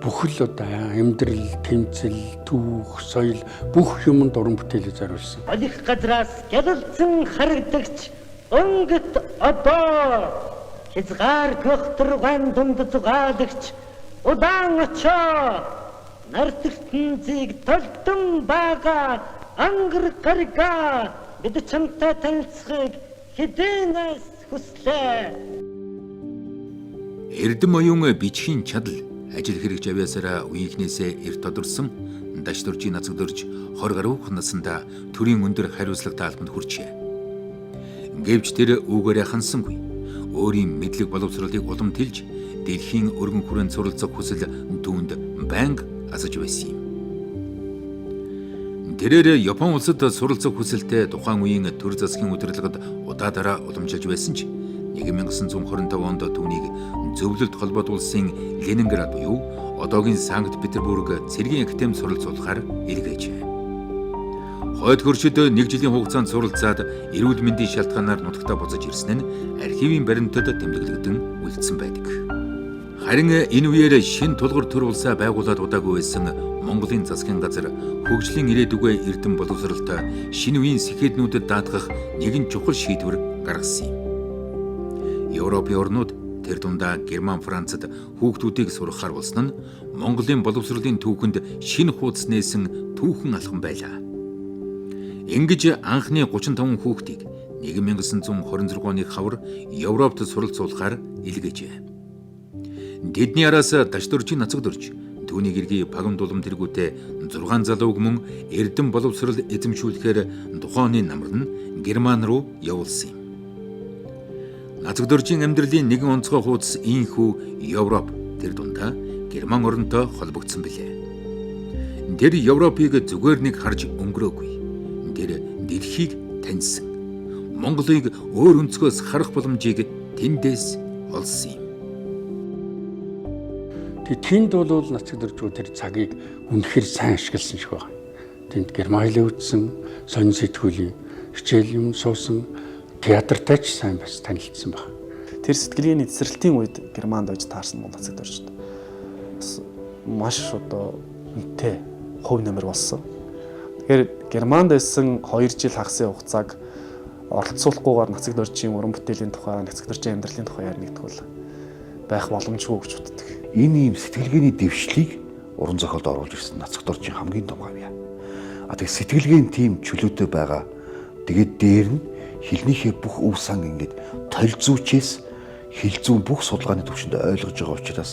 бүхэл одоо амьдрал, тэмцэл, түүх, соёл бүх юмд уран бүтээлээ зориулсан. Олих газраас гялалцсан харагдагч өнгөт одоо хязгаар көхтөргөн дунд зугаалагч удаан очоо нарталтнзыг толтон бага ангар гарга бид чамтай танилцахыг хэдийнээс хүслээ. Эрдэм оюун бичгийн чадал ажил хэрэгж авьяасаараа үеийнхнээсээ эрт тодорсон даш дөржийн нацаг дөрж 20 гаруй наснда төрийн өндөр хариуцлага таалбанд хүрчээ. Гэвч тэр үүгээрээ хансангүй. Өөрийн мэдлэг боловсролыг улам тэлж дэлхийн өргөн хүрээнд суралцах хүсэл түүнд байнга асаж байсан юм. Тэрээр Япон улсад суралцах хүсэлтэй тухайн үеийн төр засгийн удирдлагад удаадаараа уламжилж байсан ч 1925 онд түүнийг зөвлөлт холбоот улсын Ленинград буюу одоогийн Санкт Петербург цэргийн академид суралцуулахаар илгээжээ. Хойд хөршид 1 жилийн хугацаанд суралцаад эрүүл мэндийн шалтгаанаар нутагтаа буцаж ирсэн нь архивын баримтад тэмдэглэгдэн үлдсэн байдаг. Харин энэ үеэр шин тулгуур төр улсаа байгуулад удаагүй байсан Монголын засгийн газар хөгжлийн ирээдүгөө эрдэм боловсролтой шинэ үеийн сэхэтнүүдэд даатгах нэгэн чухал шийдвэр гаргасан юм. Европын орнууд тэр дундаа Герман, Францад хүүхдүүдийг сургахаар болсон нь Монголын боловсролын түүхэнд шинэ хуудас нээсэн түүхэн алхам байлаа. Ингэж анхны 35 хүүхдийг 1926 оны хавар Европт суралцуулахаар илгээжээ. Тэдний араас даш дөржийн нацаг дөрж түүний гэргий пагам дулам тэргүүтээ 6 залууг мөн эрдэм боловсрол эзэмшүүлэхээр тухайн намар нь Герман руу явуулсан юм. Нацаг дөржийн амьдралын нэгэн онцгой хуудас ийхүү Европ тэр дундаа Герман оронтой холбогдсон билээ. Тэр Европыг зүгээр нэг харж өнгөрөөгүй. Тэр дэлхийг таньсан. Монголыг өөр өнцгөөс харах боломжийг тэндээс олсон юм. Тэгээ тэнд бол нацагдэржгүй тэр цагийг үнэхээр сайн ашигласан шиг байна. Тэнд Герман хэлээ үтсэн, сонин сэтгүүлийн хичээл юм суусан, театртай ч сайн бас танилцсан байна. Тэр сэтгэлгээний цэцэрлэлтийн үед Германд байж таарсан мөн нацагдэржтэй. Маш одоо үнэтэй хувь нэмэр болсон. Тэгэхээр Германд байсан 2 жил хагасын хугацааг оролцуулахгүйгээр нацагдэржийн уран бүтээлийн тухай, нацагдэржийн амьдралын тухай ярих гэдэг бол байх боломжгүй гэж боддог. Энэ ийм сэтгэлгээний дэвшлийг уран зохиолд оруулж ирсэн нацагдоржийн хамгийн том хавьяа. Тэгээ сэтгэлгээний тийм чөлөөтэй байгаа. Тэгээд дээр нь хэлнийхээ бүх өв сан ингээд толь зүүчээс хэл зүүн бүх судалгааны төвшөнд ойлгож байгаа учраас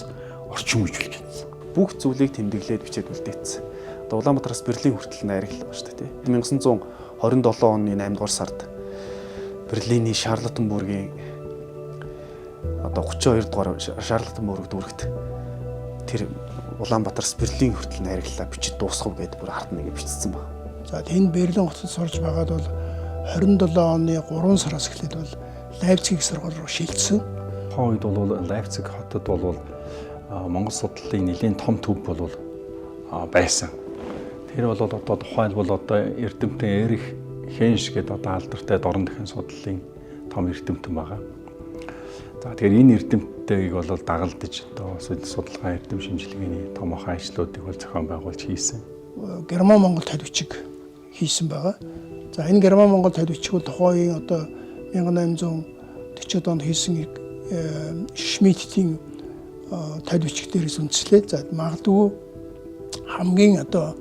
орчин үеижүүлж чадсан. Бүх зүйлийг тэмдэглээд бичээд үлдээсэн. Одоо Улаанбаатараас Берлин хүртэл найрагл байна шүү дээ. 1927 оны 8 дугаар сард Берлиний Шарлоттенбургийн одоо 32 дугаар Шарлоттенбург дүүрэгт тэр Улаанбаатараас Берлин хүртэл найраглалаа бичиж дуусгав гэдээ бүр ард нэгэ бичсэн байна. За энэ Берлин хотод сурж байгаад бол 27 оны 3 сараас эхлээд бол Лайпциг сургууль руу шилжсэн. Тухайн үед бол Лайпциг хотод бол Монгол судлалын нэлийн том төв бол байсан. Тэр бол одоо тухайн бол одоо эрдэмтэн Эрих Хенш гэдэг одоо алдартай дорн дахин судлалын том эрдэмтэн байгаа. За тэгэхээр энэ эрдэмтдийг бол дагалдаж одоо судалгаа эрдэм шинжилгээний том ахын ажлуудыг бол зохион байгуулж хийсэн. Герман Монгол төлөвчиг хийсэн байгаа. За энэ Герман Монгол төлөвчиг бол тухайн одоо 1840 онд хийсэн Шмидтийн төлөвчиг дээрээс үндэслээд за магадгүй хамгийн одоо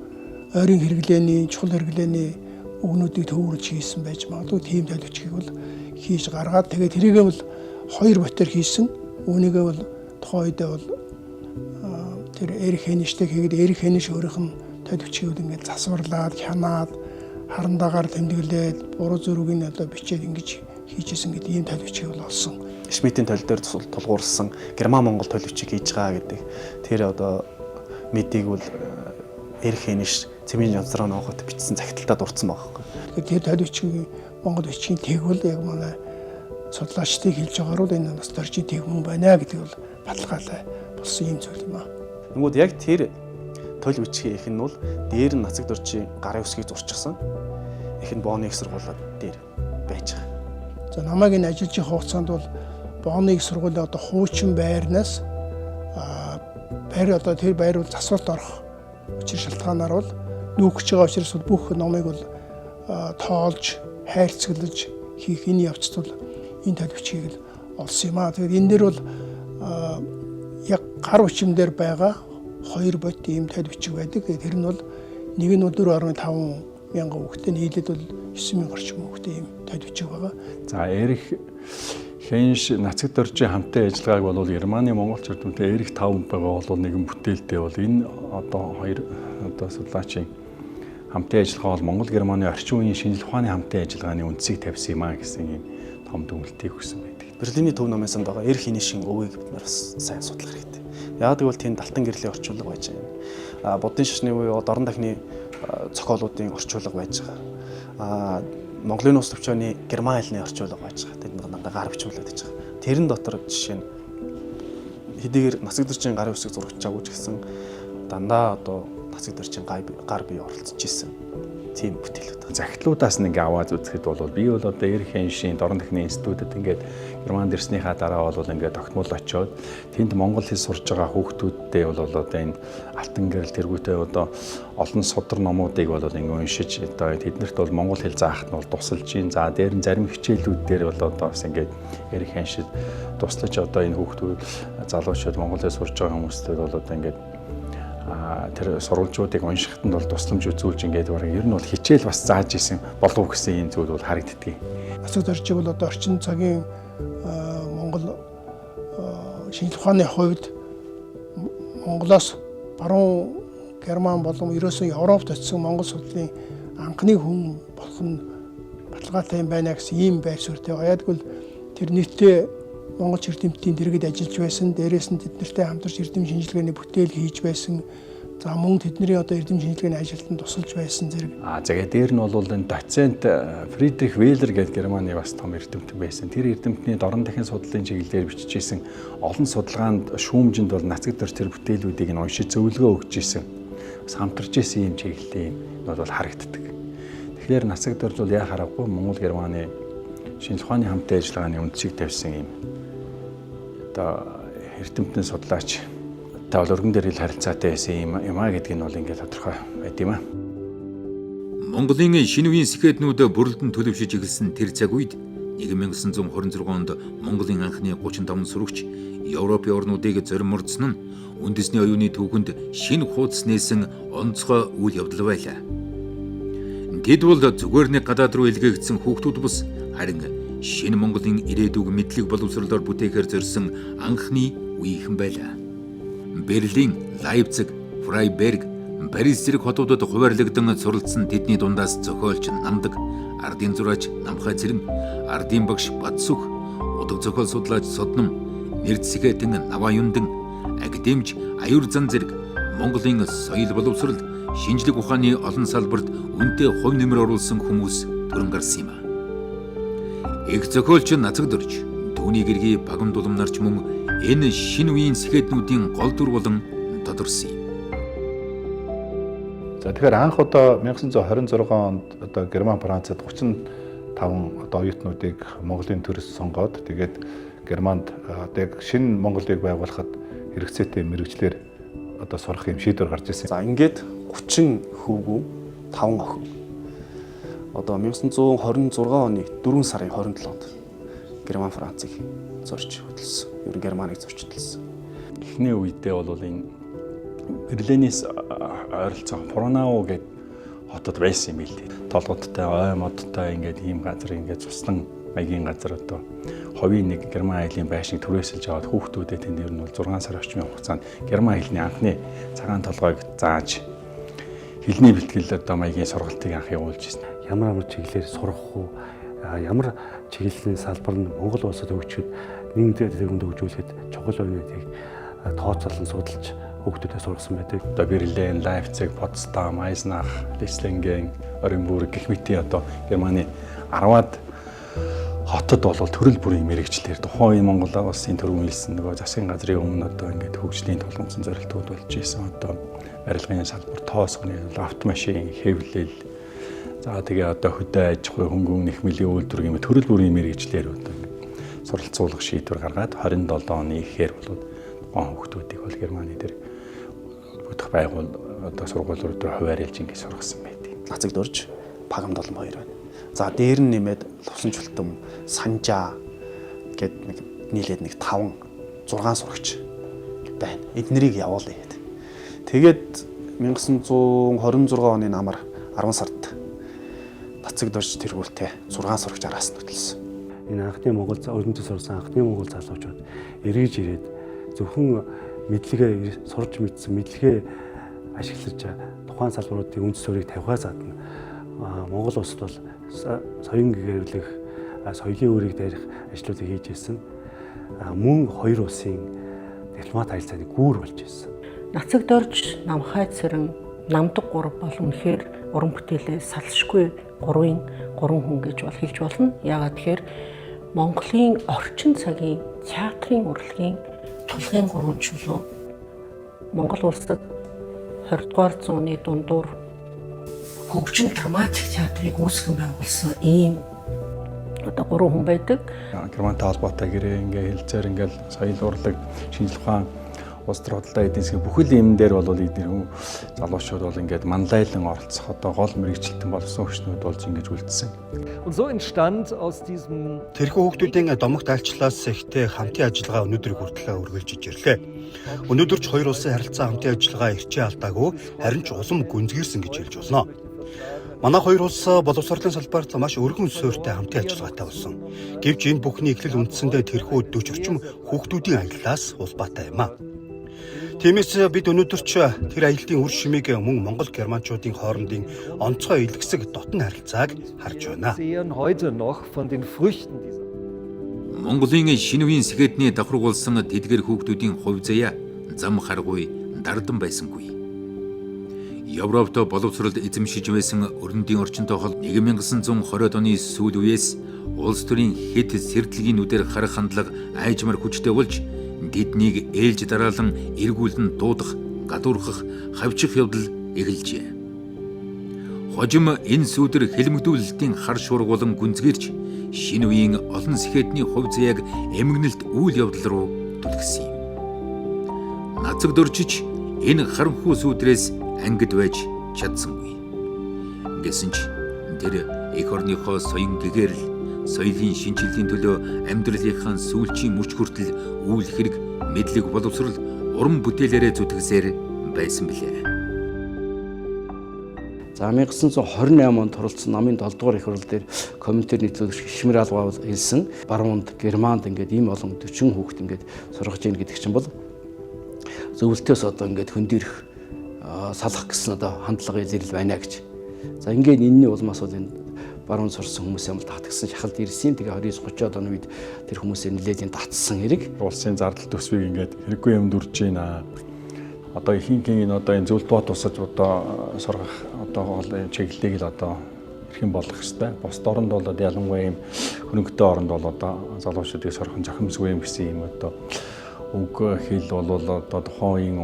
ойрын хэрэглээний, чухал хэрэглээний өгнүүдийг төвөөрж хийсэн байж магадгүй тийм төлөвчгийг бол хийж гаргаад тэгээд тэрийгээ бол 2 ботер хийсэн. Үүнийгээ бол тухайн үедээ бол тэр Эрих Хеништэй хийгээд Эрих Хениш өөрийнх нь төлөвчгийг ингээд засварлаад, хянаад, харандагаар тэмдэглээд, буруу зүргийг одоо бичээд ингэж хийжсэн гэдэг ийм төлөвчгийг бол олсон. Шмидтийн толь дээр тулгуурласан Герман Монгол төлөвчийг хийж байгаа гэдэг тэр одоо мэдийг бол Эрих Хениш цэмийн жанцраа ногоот бичсэн захидалтаа дурдсан байгаа байхгүй. Тэгэхээр тэр төлөвчгийн Монгол бичгийн тэг бол яг манай судлаачдыг хэлж байгаагаар бол энэ нас дөржийн тэг хүн байна гэдэг бол баталгаатай болсон юм зүйл юм аа. Тэнгүүд яг тэр толь бичгийн их нь бол дээр нь нацаг дөржийн гарын үсгийг зурчихсан. Их нь Бооны их сургуулиуд дээр байж байгаа. За намайг энэ ажиллаж хугацаанд бол Бооны их сургуулийн одоо хуучин байрнаас байр одоо тэр байр бол засварт орох учир шалтгаанаар бол нүүгч байгаа учраас бүх номыг бол тоолж, хайрцаглаж хийх энэ явцд бол энэ төлөвчгийг л олсон юм аа. Тэгэхээр энэ дээр бол яг гар хүчмээр байгаа 2 бот ийм төлөвчиг байдаг. Тэр нь бол нэг нь 4.5 мянган хүүхдээ нийлээд бол 9,000 орчим хүүхдээ ийм төлөвчиг байгаа. За Эрих Хенш нацагдоржийн хамтын ажиллагааг бол Германы монголч эрдэмтэн Эрих Таун байгаа бол нэгэн бүтээлтэй бол энэ одоо 2 одоо судлаачийн хамтын ажиллагаа бол Монгол Германы орчин үеийн шинжлэх ухааны хамтын ажиллагааны үндсийг тавьсан юм а гэсэн ийм том дүгнэлтийг өгсөн байдаг. Берлиний төв номын байгаа Эрих Хенишийн өвийг бид нар бас сайн судлах хэрэгтэй. Яг гэвэл тэнд Алтан гэрлийн орчуулга байж байгаа. Буддын шашны үе дорн дахны зохиолуудын орчуулга байж байгаа. Монголын улс төвчөөний Герман хэлний орчуулга байж байгаа. Тэнд дандаа гар бичүүлээд байж байгаа. Тэрэн дотор жишээ нь хэдийгээр нацагдэржийн гарын үсгийг зурагч чагууж гэсэн дандаа одоо нацагдэржийн гар бие оролцож исэн. Тийм бүтээлүүд. Захидлуудаас нэг аваад үзэхэд бол би бол одоо Эрих Хеншийн дорн техникийн институтэд ингээд Германд ирснийхаа дараа бол ингээд тогтмол очиод тэнд монгол хэл сурж байгаа хүүхдүүдтэй бол одоо энэ алтан гэрэл тэргүүтээ одоо олон судар номуудыг бол ингээд уншиж одоо тэднэрт бол монгол хэл заахт нь бол тусалж гин. За дээр нь зарим хичээлүүд дээр бол одоо бас ингээд Эрих Хеншид туслаж одоо энэ хүүхдүүд залуучууд монгол хэл сурж байгаа хүмүүстэй бол одоо ингээд тэр сурвалжуудыг уншихад нь бол тусламж үзүүлж ингээд бараг ер нь бол хичээл бас зааж исэн болов гэсэн юм зүйл бол харагддгийг. Нацагдоржийг бол одоо орчин цагийн Монгол шинжлэх ухааны хувьд Монголоос баруун Герман болон ерөөсөө Европт очсон монгол судлалын анхны хүн болох нь баталгаатай юм байна гэсэн ийм байр суурьтай байгаа. Ягдвал тэр нийтдээ монголч эрдэмтдийн дэргэд ажиллаж байсан, дээрээс нь тэднэртэй хамтарч эрдэм шинжилгээний бүтээл хийж байсан, За мөн тэдний одоо эрдэм шинжилгээний ажилтнанд тусалж байсан зэрэг. Тэгээд дээр нь бол энэ доцент Фридрих Вейлер гэдэг Германы бас том эрдэмтэн байсан. Тэр эрдэмтний дорн дахин судлалын чиглэлээр бичижсэн олон судалгаанд шүүмжинд бол нацаг дөр тэр бүтээлүүдийг нь уншиж зөвлөгөө өгч исэн. Бас хамтарч исэн юм чиглэлийн бол харагддаг. Тэгэхээр нацаг дөрж бол яа харахгүй Монгол Германы шинжлэх ухааны хамтын ажиллагааны үндсийг тавьсан юм. Одоо эрдэмтэн судлаач та бол өргөн дээр ил харилцаатай байсан юм аа гэдг нь бол ингээд тодорхой байд юм аа. Монголын шинэ үеийн сэхэтнүүд бүрэлдэн төлөвшөж эхэлсэн тэр цаг үед 1926 онд Монголын анхны 35 сурагч Европын орнуудыг зоримордсон нь үндэсний оюуны түүхэнд шинэ хуудас нээсэн онцгой үйл явдал байлаа. Тэд бол зүгээр нэг гадаад руу илгээгдсэн хүүхдүүд бус харин шинэ Монголын ирээдүг мэдлэг боловсролоор бүтээхээр зорьсон анхны үеийнхэн байлаа. Берлин, Лайпциг, Фрайберг, Парис зэрэг хотуудад хуваарлагдсан суралцсан тэдний дундаас зохиолч Намдаг, ардын зураач Намхай Цэрэн, ардын багш Бадсүх, удаг зохиол судлаач Содном, нэрд сэхэтэн Наваюндан, академич Аюур зан зэрэг Монголын соёл боловсрол, шинжлэх ухааны олон салбарт үнэтэй хувь нэмэр оруулсан хүмүүс төрөн гарсан юм. Их зохиолч Нацаг Дорж, түүний гэргий Багам Дулам нарч мөн энэ шинэ үеийн сэхэтнүүдийн гол дүр болон тодорсон юм. За тэгэхээр анх одоо 1926 онд одоо Герман Францад 35 одоо оюутнуудыг Монголын төрөөс сонгоод тэгээд Германд одоо шинэ Монголыг байгуулахад хэрэгцээтэй мэрэгчлэр одоо сурах юм шийдвэр гарч ирсэн. За ингээд 30 хөвгүү 5 охин одоо 1926 оны 4 сарын 27-нд Герман Францыг зорж хөдөлсөн. Ер нь Германыг зорж хөдөлсөн. Эхний үедээ бол энэ Берлинээс ойролцоо Фронау гэдэг хотод байсан юм билээ. Толгодтой, ой модтой ингээд ийм газар ингээд цуслан маягийн газар одоо ховийн нэг Герман айлын байшиг түрээсэлж аваад хүүхдүүдэд тэнд ер нь бол 6 сар орчмын хугацаанд Герман хэлний анхны цагаан толгойг зааж хэлний бэлтгэл одоо маягийн сургалтыг анх явуулж ирсэн. Ямар чиглэлээр сурах уу? Ямар чиглэлийн салбар нь Монгол улсад хөгжихэд нийгэмдээ тэргүүнд хөгжүүлэхэд чухал байнуудыг тооцоолон судалж хүүхдүүдэд сургасан байдаг. Одоо Берлин, Лайпциг, Потсдам, Айзнах, Лислинген, Оренбург гэх мэт одоо Германы 10-аад хотод бол төрөл бүрийн мэрэгчлэр тухайн үеийн Монгол улсын төрийн үйлсэн нөгөө засгийн газрын өмнө одоо ингээд хөгжлийн тулгымсан зорилтууд болж исэн. Одоо барилгын салбар, тоосгоны, автомашин, хэвлэл, за тэгээ одоо хөдөө аж ахуй хөнгөн нэхмэлийн үйлдвэр гэмэт төрөл бүрийн мэрэгчлэр одоо суралцуулах шийдвэр гаргаад 27 оны ихээр болоод тухайн хүүхдүүдийг бол Германы дээр бүдэх байгуул одоо сургуулиуд руу хуваарлж ингээд сургасан байдаг. Нацаг Дорж, Багам Дулам 2 байна. За дээр нь нэмээд Лувсан Чултам, Санжаа гэд нэг нийлээд нэг 5 6 сурагч байна. Эднэрийг явуулъя гэдэг. Тэгээд 1926 оны намар 10 сард Нацаг Дорж тэргүүлтэй 6 сурагч араас нь хөдөлсөн. Энэ анхны Монгол өрнөд сурсан анхны Монгол залуучууд эргэж ирээд зөвхөн мэдлэгээ сурж мэдсэн мэдлэгээ ашиглаж тухайн салбаруудын үндэс суурийг тавихаас гадна Монгол улсад бол соён гэрэлэх, соёлын үүрэг дээрх ажлуудыг хийж ирсэн. Мөн хоёр улсын дипломат харилцааны гүүр болж ирсэн. Нацаг Дорж, Намхай Цэрэн, Намдаг 3 бол үнэхээр уран бүтээлээ салшгүй 3 хүн гэж бол хэлж болно. Яагаад тэгэхээр Монголын орчин цагийн театрын урлагийн тулгын 3 чулуу Монгол улсад 20 дугаар зууны дундуур хөгжим драматик театрыг үүсгэн байгуулсан ийм одоо 3 хүн байдаг. Германтай холбоотой гэрээ ингээ хэлцээр ингээл соёл урлаг, шинжлэх ухаан, улс төр худалдаа эдийн засгийн бүхэл юм дээр бол эдгээр залуучууд бол ингээд манлайлан оролцох одоо гол мэрэгчлэлтэн болсон хүчнүүд болж ингэж үлдсэн. Тэрхүү хүүхдүүдийн домогт айлчлалаас ихтэй хамтын ажиллагаа өнөөдөр хүртэл үргэлжиж ирлээ. Өнөөдөр ч хоёр улсын харилцаа хамтын ажиллагаа эрчээ алдаагүй харин ч улам гүнзгийрсэн гэж хэлж болно. Манай хоёр улс боловсролын салбарт маш өргөн суурьтай хамтын ажиллагаатай болсон. Гэвч энэ бүхний эхлэл үндсэндээ тэрхүү 40 орчим хүүхдүүдийн аяллаас улбаатай юм а. Тиймээс бид өнөөдөр ч тэр аяллаа үр шимийг мөн Монгол германчуудын хоорондын онцгой илгэсэг дотн харилцааг харж байна. Монголын шинэ үеийн сэхэтний давхаргуулсан тэдгэр хүүхдүүдийн хувь заяа зам харгуй дардан байсангүй. Европт боловсролд эзэмшиж байсан өрнөдийн орчинтой хол 1920-ад оны сүүл үеэс улс төрийн хэд сэрдлэгийн нүдээр харах хандлага айжмар хүчтэй болж тэднийг ээлж дараалан эргүүлэн дуудах, гадуурхах, хавчих явдал эхэлжээ. Хожим энэ сүүдэр хэлмэгдүүлэлтийн хар шуурга болон гүнзгийрч шинэ үеийн олон сэхэтний хувь заяаг эмгэнэлт үйл явдал руу түлхсэн юм. Нацагд орчиж энэ харанхуй сүдрээс ангид байж чадсангүй. Гэсэн ч тэр эх орныхоо соён гэгэрэл, соёлын шинжилгээний төлөө амьдралынхаа сүүлчийн мөч хүртэл үйл хэрэг, мэдлэг боловсрол, уран бүтээлээрээ зүтгэсээр байсан билээ. За 1928 онд оролцсон намын 7 дугаар их хурал дээр комментэр нийтлүүлэгч Ишмэр Алгав хэлсэн баруунд Германд ингээд ийм олон 40 хүүхэд ингээд сургаж ийн гэдэг чинь бол зөвлөлтөөс одоо ингээд хөндөрөх салах гэсэн одоо хандлагын зэрэл байна гэж. За ингээд энэний улмаас бол энэ баруунд сурсан хүмүүсээ бол татгсан шахалт ирсэн. Тэгээ 29-30-ад оны үед тэр хүмүүсээ нэлээд татсан хэрэг. Улсын зардал төсвийг ингээд хэрэггүй юмд үрж байна. Одоо ихэнхийн энэ одоо энэ зөвлөлт бот тусаж одоо сургах одоо чиглэлийг л одоо эрхэм болгох хэрэгтэй. Бусд оронд бол ялангуяа ийм хөрөнгөтэй оронд бол одоо залуучуудыг сурах зохимжгүй юм гэсэн юм одоо үг хэл бол одоо тухайн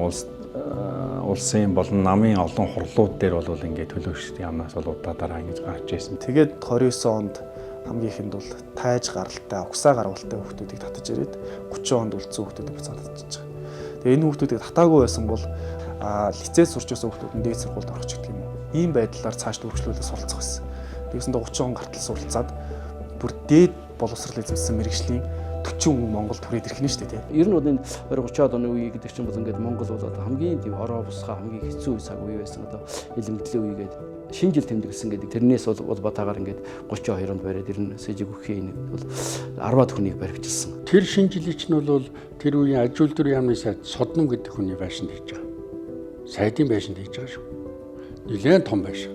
улсын болон намын олон хурлууд дээр бол ингээд төлөөлөгчдийн амнаас бол удаадараа ингэж гарч ирсэн. Тэгээд 29 онд хамгийн ихэнд бол тайж гаралтай, угсаа гаргалтай хүүхдүүдийг татаж ирээд 30 онд үлдсэн хүүхдүүдийг буцаад татчихж байгаа. Тэгээ энэ хүүхдүүдийг татаагүй байсан бол лицейд сурч байсан хүүхдүүд нь дээд сургуульд орох гэдэг юм уу. Ийм байдлаар цааш дөрвөлжлүүлээ суралцах гэсэн. Тэгсэндээ 30 он гартал суралцаад бүр дээд боловсрол эзэмшсэн мэрэгжлийн 40 хүн Монголд хүрээд ирэх нь шүү дээ. Ер нь бол энэ 20-30-аад оны үе гэдэг чинь бол ингээд Монгол бол одоо хамгийн тийм ороо бусгаа хамгийн хэцүү цаг үе байсан. Одоо илэмгдлийн үегээд шинэ жил тэмдэглэсэн гэдэг. Тэрнээс бол батагаар ингээд 32 онд бариад ирнэ сэжиг өгөхийн нэг бол 10-аад хүнийг баривчилсан. Тэр шинэ жилийн чинь бол тэр үеийн аж үйлдвэрийн яамны сайд Содном гэдэг хүний байшинд хийж байгаа. Сайдын байшинд хийж байгаа шүү. Нилээн том байшин.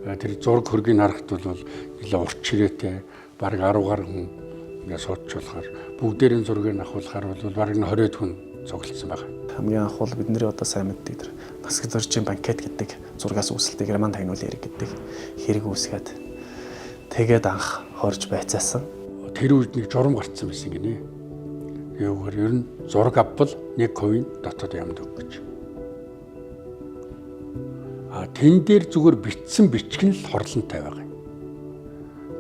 Тэр зураг хөргийг харахад бол нилээн урт чирээтэй бараг 10 гаруй хүн ингээд суудчихвал бүгдээрийн зургийг авахулахаар бол бараг 20 хүн цуглалсан байна. Хамгийн анх бол бидний одоо сайн мэддэг тэр насгид зоржийн банкет гэдэг зургаас үүсэлтэй Герман тагнуул хэрэг гэдэг хэрэг үүсгээд тэгээд анх хорж байцаасан. Тэр үед нэг журам гарцсан байсан гинэ. Юугаар ер нь зураг авбал 1% дотоод ямд өг гэж. Тэн дээр зүгээр бичсэн бичгэн л хорлонтой байгаа юм.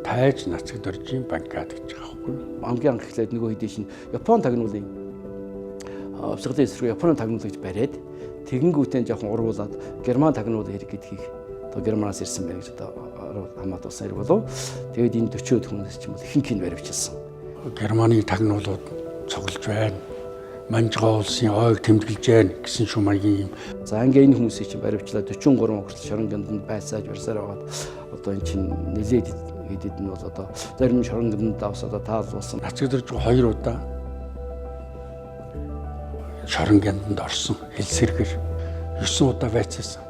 Тайж нацагд оржийн банкад гэж байгаа байхгүй. Хамгийн анх эхлээд нөгөө хэдий шин Япон тагнуулын авсгалын эсрэг Японы тагнуул гэж бариад тэгэнгүүтээ жоохон ургуулад Герман тагнуул хэрэг гэдгийг одоо Германаас ирсэн байна гэж одоо хамаатуулсан хэрэг болов. Тэгээд энэ 40-од хүмүүс ч юм бол ихэнх нь баривчилсан. Германы тагнуулууд цуглаж байна. Манжгаа улсын ойг тэмдэглэж байна гэсэн шумаагийн юм. За ингээ энэ хүмүүсийг чинь баривчлаа 43 хүртэл шоронгонд байцааж барьсаар байгаад одоо эн чинь нэлээд хэдэд нь бол одоо зарим шоронгонд давс одоо таалуулсан. Нацагд орж 2 удаа шоронгонд орсон хэлсэргэр 9 удаа байцаасан.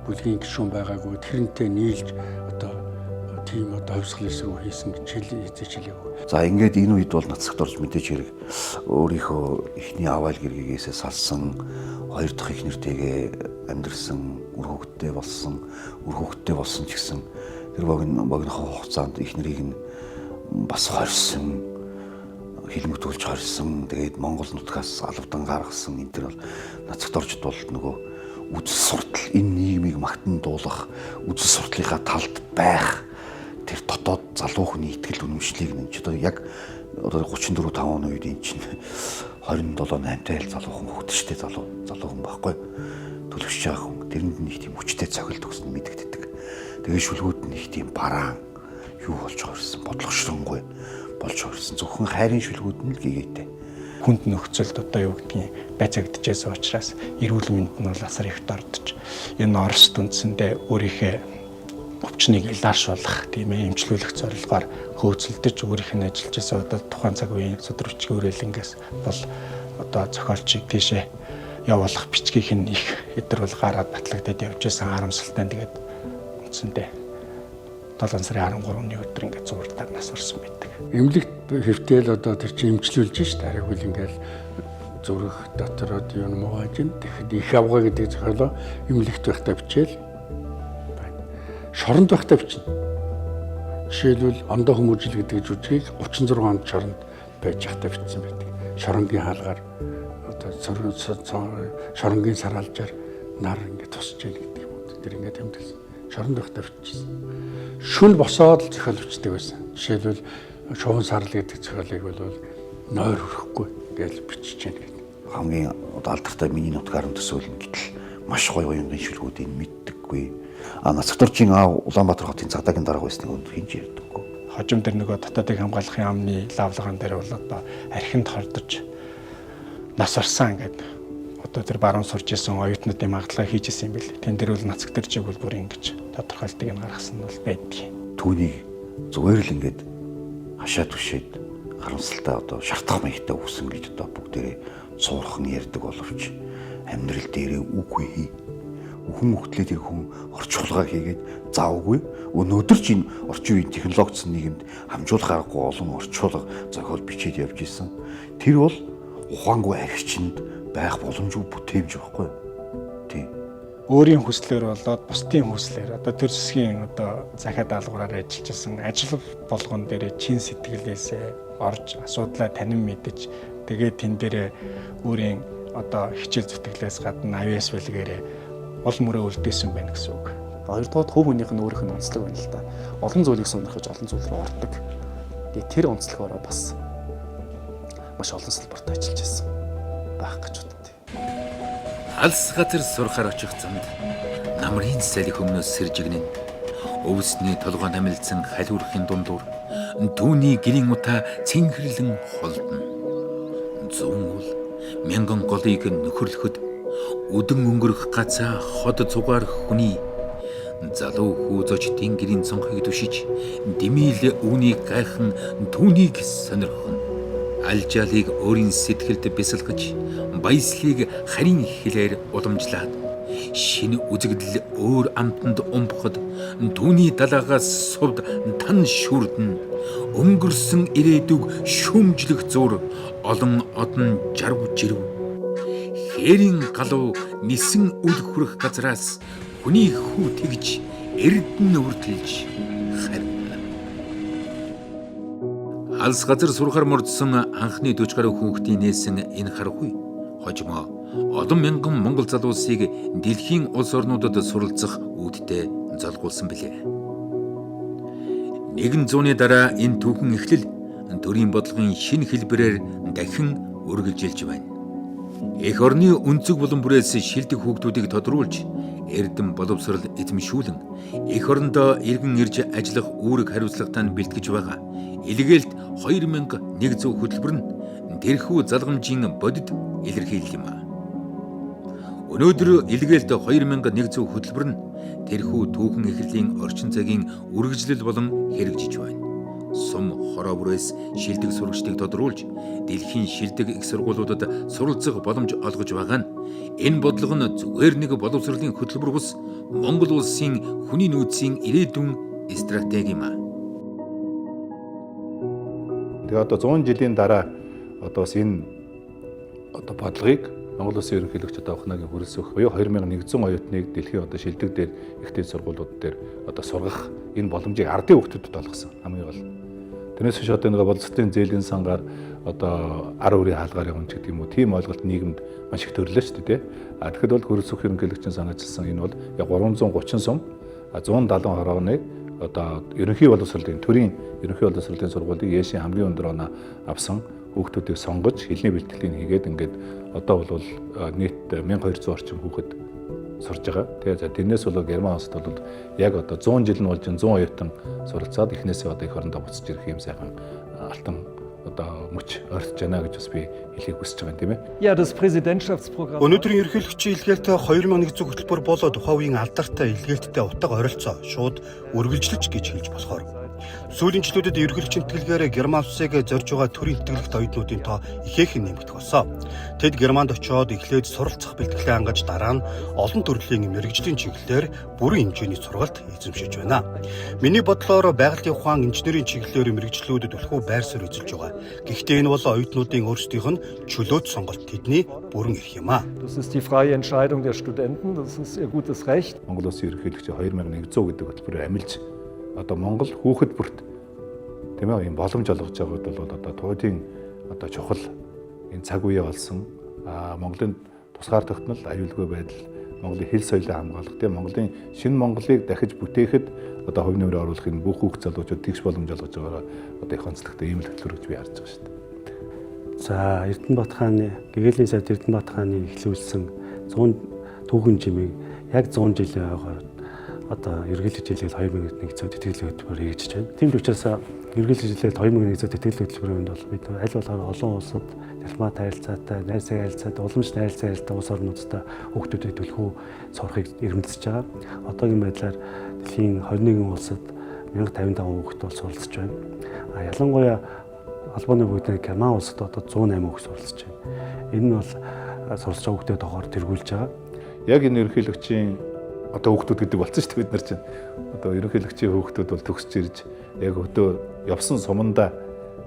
Бүлгийн гишүүн байгаагүй тэрнтэй нийлж одоо тийм одоо хувьсгал эсрэг хийсэн гэж хэлээгүй. За ингээд энэ үед бол нацагт орж мэдээж хэрэг өөрийнхөө эхний авайл гэргийгээсээ салсан, хоёр дахь их нэртэйгээ амьдрсан, үр хөвгттэй болсон ч гэсэн тэр богинохоо хугацаанд их нэрийг нь бас хорьсон, хилмигдүүлж хорьсон. Тэгээд Монгол нутгаас алавдан гаргасан энэ төр бол нацагт оржд бол нөгөө үзэл суртал энэ нийгмийг магтан дуулах, үзэл суртлынхаа талд байх тэр дотоод залуу хүний итгэл үнэмшлийг нь ч одоо яг одоо 34-5 оны үед эн чинь 27-8-тай залуу хүн хөгдөж штэ залуу хүн байхгүй төлөвшөж байгаа хүн тэрэнд нэг тийм хүчтэй цогцолт өгсөн мэдэгддэг. Тэгээ шүлгүүд нь их тийм бараан юу болж хорьсон бодлогошронгүй болж хорьсон зөвхөн хайрын шүлгүүд нь л гээтэй. Хүнд нөхцөлд одоо юу гэдгийг байцаагдчихсан учраас эрүүл мэнд нь бол асар их дордож энэ Орос үндсэндээ өөрийнхөө өвчнийг илааршуулах тийм ээ эмчлүүлэх зорилгоор хөөцөлдөж өөрийнх нь ажиллаж байсан одоо тухайн цаг үеийн судрагчийн үрэлэнгээс бол одоо зохиолчийг тийшээ явуулах бичгийг нь их хэдрүүл гараад батлагдаад явж байсан харамсалтай. Тэгээд үндсэндээ 7 сарын 13-ны өдөр ингээд зууртаар нас орсон байдаг. Эмнэлэгт хэвтэл одоо тэр чинь эмчлүүлж шít. Харин ингээл зүрх дотороо юу муугажин тэгэхэд их авгаа гэдэг зохиолоо эмнэлэгт байхдаа бичээл байна. Шоронд байхдаа бичнэ. Жишээлбэл ондоо хүмүүжил гэдэг жүжигийг 36 онд шоронд байж байхдаа бичсэн байдаг. Шоронгийн хаалгаар одоо шоронгийн саралжаар нар ингээд тусч ял гэдэг юм уу. Тэр ингээд тэмдэглэсэн. Шоронд байхдаа бичсэн. Шүн босоод л зохиол бичдэг байсан. Жишээлбэл шуун сарал гэдэг зохиолыг бол нойр хөрөхгүй гэж бичиж байна гэдэг. Хамгийн алдартай миний нутгаар нь төсөөлнө гэтэл маш гоё оюун шүлгүүдийг мэддэггүй. Нацгтарчийн аав Улаанбаатар хотын цагдаагийн дарга байсныг өндөр хинж ярьдаггүй. Хожим дээр нөгөө дотоодыг хамгаалахын амны лавлаган дээр бол одоо архинд хордож нас орсон ингээд одоо тэр баруун сурж исэн оюутнуудын магадлал хийж исэн юм бэл. Тэн дээр бол нацгтарчиг бол бүр ингэж тодорхойлтыг нь гаргасан нь бол байдгийг. Түүнийг зүгээр л ингээд хашаа түшээд харамсалтай одоо шартах маягтай үүсэн гэж одоо бүгдээрээ цуурхан ярьдаг боловч амьдрал дээрээ үгүй хий. Хүн мөхтлээ тэр хүн орчуулга хийгээд заавгүй өнөөдөр ч энэ орчин үеийн технологичсон нийгэмд хамжуулах аргагүй олон орчуулга зохиол бичээд явж исэн. Тэр бол ухаангүй архичинд байх боломжгүй бүтээмж байхгүй. Тийм. Өөрийн хүслээр болоод бусдын хүслээр одоо төр засгийн одоо захиад даалгавраар ажиллаж исэн ажил болгон дээр чин сэтгэлээсээ орж асуудлаа танин мэдэж тэгээд тэн дээр өөрийн одоо хичээл зүтгэлээс гадна авьяас бэлгээрээ олон мөрөө үлдээсэн байна гэсэн үг. Хоёрдугаар хувь хүнийх нь өөрийнх нь онцлог байна л да. Олон зүйлийг сонирхож олон зүйл рүү ордог. Тэгээд тэр онцлогоороо бас маш олон салбарт ажиллаж байсан байх гэж боддог. Алс газар сурахаар очих замд намрын салхи өмнөөс сэржигнэн өвсний толгой намилзан халиурахын дундуур түүний гэрийн утаа цэнхэрлэн холдно. Зүүн үл мянган голыг нөхөрлөхөд өдөн өнгөрөх гацаа хот зугаар хүний залуу хүү зочдын гэрийн цонхыг түшиж димийл үүнийг гайхан түүнийг сонирхон алжаалыг өөрийн сэтгэлд бясалгаж баяслыг харин хэлээр уламжлаад шинэ үзэгдэл өөр амтанд умбахад түүний далаагаас сувд тан шүрдэн өнгөрсөн ирээдүг шүүмжлэх зур олон одон жарв жирв хээрийн галуу нисэн үл хүрэх газраас хүний хүү тэгж эрдэн өртөлж харна. Алс газар сурахаар мордсон анхны 40 гаруй хүүхдийн нээсэн энэ харахгүй хожимо олон мянган монгол залуусыг дэлхийн улс орнуудад суралцах үүдтэй залгуулсан билээ. Нэгэн зууны дараа энэ түүхэн эхлэл төрийн бодлогын шинэ хэлбэрээр дахин үргэлжилж байна. Эх орны өнцөг булан бүрээс шилдэг хүүхдүүдийг тодруулж эрдэм боловсрал эзэмшүүлэн эх орондоо иргэн ирж ажиллах үүрэг хариуцлагатай нь бэлтгэж байгаа илгээлт 2100 хөтөлбөр нь тэрхүү залгамжийн бодит илэрхийлэл юм. Өнөөдөр илгээлт 2100 хөтөлбөр нь тэрхүү түүхэн эхлэлийн орчин цагийн үргэлжлэл болон хэрэгжиж байна. Сум хороо бүрээс шилдэг сурагчдыг тодруулж дэлхийн шилдэг их сургуулиудад суралцах боломж олгож байгаа нь энэ бодлого нь зүгээр нэг боловсролын хөтөлбөр бус Монгол улсын хүний нөөцийн ирээдүйн стратеги юм. Тэгээ одоо 100 жилийн дараа одоо бас энэ одоо бодлогыг Монгол улсын ерөнхийлөгч Давхнагийн хүрэлцэх буюу 2100 оюутныг дэлхийн одоо шилдэг дээр ихтэй сургуулиуд дээр одоо сургах энэ боломжийг ардын хүүхдэд олгосон хамгийн гол. Тэрнээс биш одоо нэг боловсролын зээлийн сангаар одоо ар өрийн хаалгаар явна ч гэдэг юм уу тийм ойлголт нийгэмд маш их төрлөө шүү дээ. Тэгэхэд бол хүрэлцэх ерөнхийлөгчийн санаачилсан энэ бол яг 330 сум 170 хорооны одоо ерөнхий боловсролын төрийн ерөнхий боловсролын сургуулийн ЕШ-ийн хамгийн өндөр оноо авсан хүүхдүүдийг сонгож хэлний бэлтгэлийг хийгээд ингээд одоо бол нийт 1200 орчим хүүхэд сурж байгаа. Тэгээ за тэрнээс бол Герман улсад бол яг одоо 100 жил нь болж 100 оюутан суралцаад эхнээсээ одоо их орондоо буцаж ирэх юм сайхан алтан одоо мөч ойртож байна гэж бас би хэлхийг хүсэж байгаа юм тийм ээ. Өнөөдрийн ерөнхийлөгчийн илгээлт 2100 хөтөлбөр болоод тухайн үеийн алдартай илгээлттэй утга оролцоо шууд үргэлжлэж гэж хэлж болохоор Сүүлийн жилүүдэд ерөнхийлөгчийн тэтгэлгээр Герман улсыг зорж байгаа төрийн тэтгэлэгт оюутнуудын тоо ихээхэн нэмэгдэх болсон. Тэд Германд очиод эхлээд суралцах бэлтгэлээ ангаж дараа нь олон төрлийн мэрэгжлийн чиглэлээр бүрэн хэмжээний сургалт эзэмшиж байна. Миний бодлоор байгалийн ухаан инженерийн чиглэлээр мэрэгжлүүд түлхүү байр суурь эзэлж байгаа. Гэхдээ энэ бол оюутнуудын өөрсдийнх нь чөлөөт сонголт тэдний бүрэн эрх юм аа. Das ist die freie Entscheidung der Studenten, das ist ihr gutes Recht. Монгол Улсын ерөнхийлөгч 2100 гэдэг хөтөлбөрөөр амилж одоо Монгол хүүхэд бүрт тийм ээ ийм боломж олгож байгаад бол одоо туудын одоо чухал энэ цаг үеэ болсон Монголын тусгаар тогтнол, аюулгүй байдал, Монголын хэл соёлыг хамгаалах тийм Монголын шинэ Монголыг дахиж бүтээхэд одоо хувь нэмрээ оруулах энэ бүх хүүхд залуучууд тэгш боломж олгож байгаагаа одоо их онцлогтой ийм л хөтөлбөр гэж би харж байгаа шүү дээ. За Эрдэнэбат хааны Гэгэлийн сайд Эрдэнэбат хааны эхлүүлсэн 100 түүхэн жимийг яг 100 жилийн ойгоор одоо ерөнхийлөгч жилээр 2100 тэтгэлэг хөтөлбөр хийж байна. Тийм ч учраас ерөнхийлөгч жилээр 2100 тэтгэлэг хөтөлбөрөнд бол бид аль болохоор олон улсад дипломат харилцаатай, найз харилцаатай, уламжлалт харилцаатай улс орнуудтай хүүхдүүдэд түлхүү сурахыг эрмэлзэж байгаа. Одоогийн байдлаар дэлхийн 21 улсад 1055 хүүхэд бол суралцж байна. Ялангуяа Албаны бүгд Герман улсад одоо 108 хүүхэд суралцж байна. Энэ нь бол суралцж байгаа хүүхдүүд тоогоор тэргүүлж байгаа. Яг энэ ерөнхийлөгчийн одоо хүүхдүүд гэдэг болсон шүү дээ бид нар чинь. Одоо ерөнхийлөгчийн хүүхдүүд бол төгсөж ирж яг өдөө явсан суманда,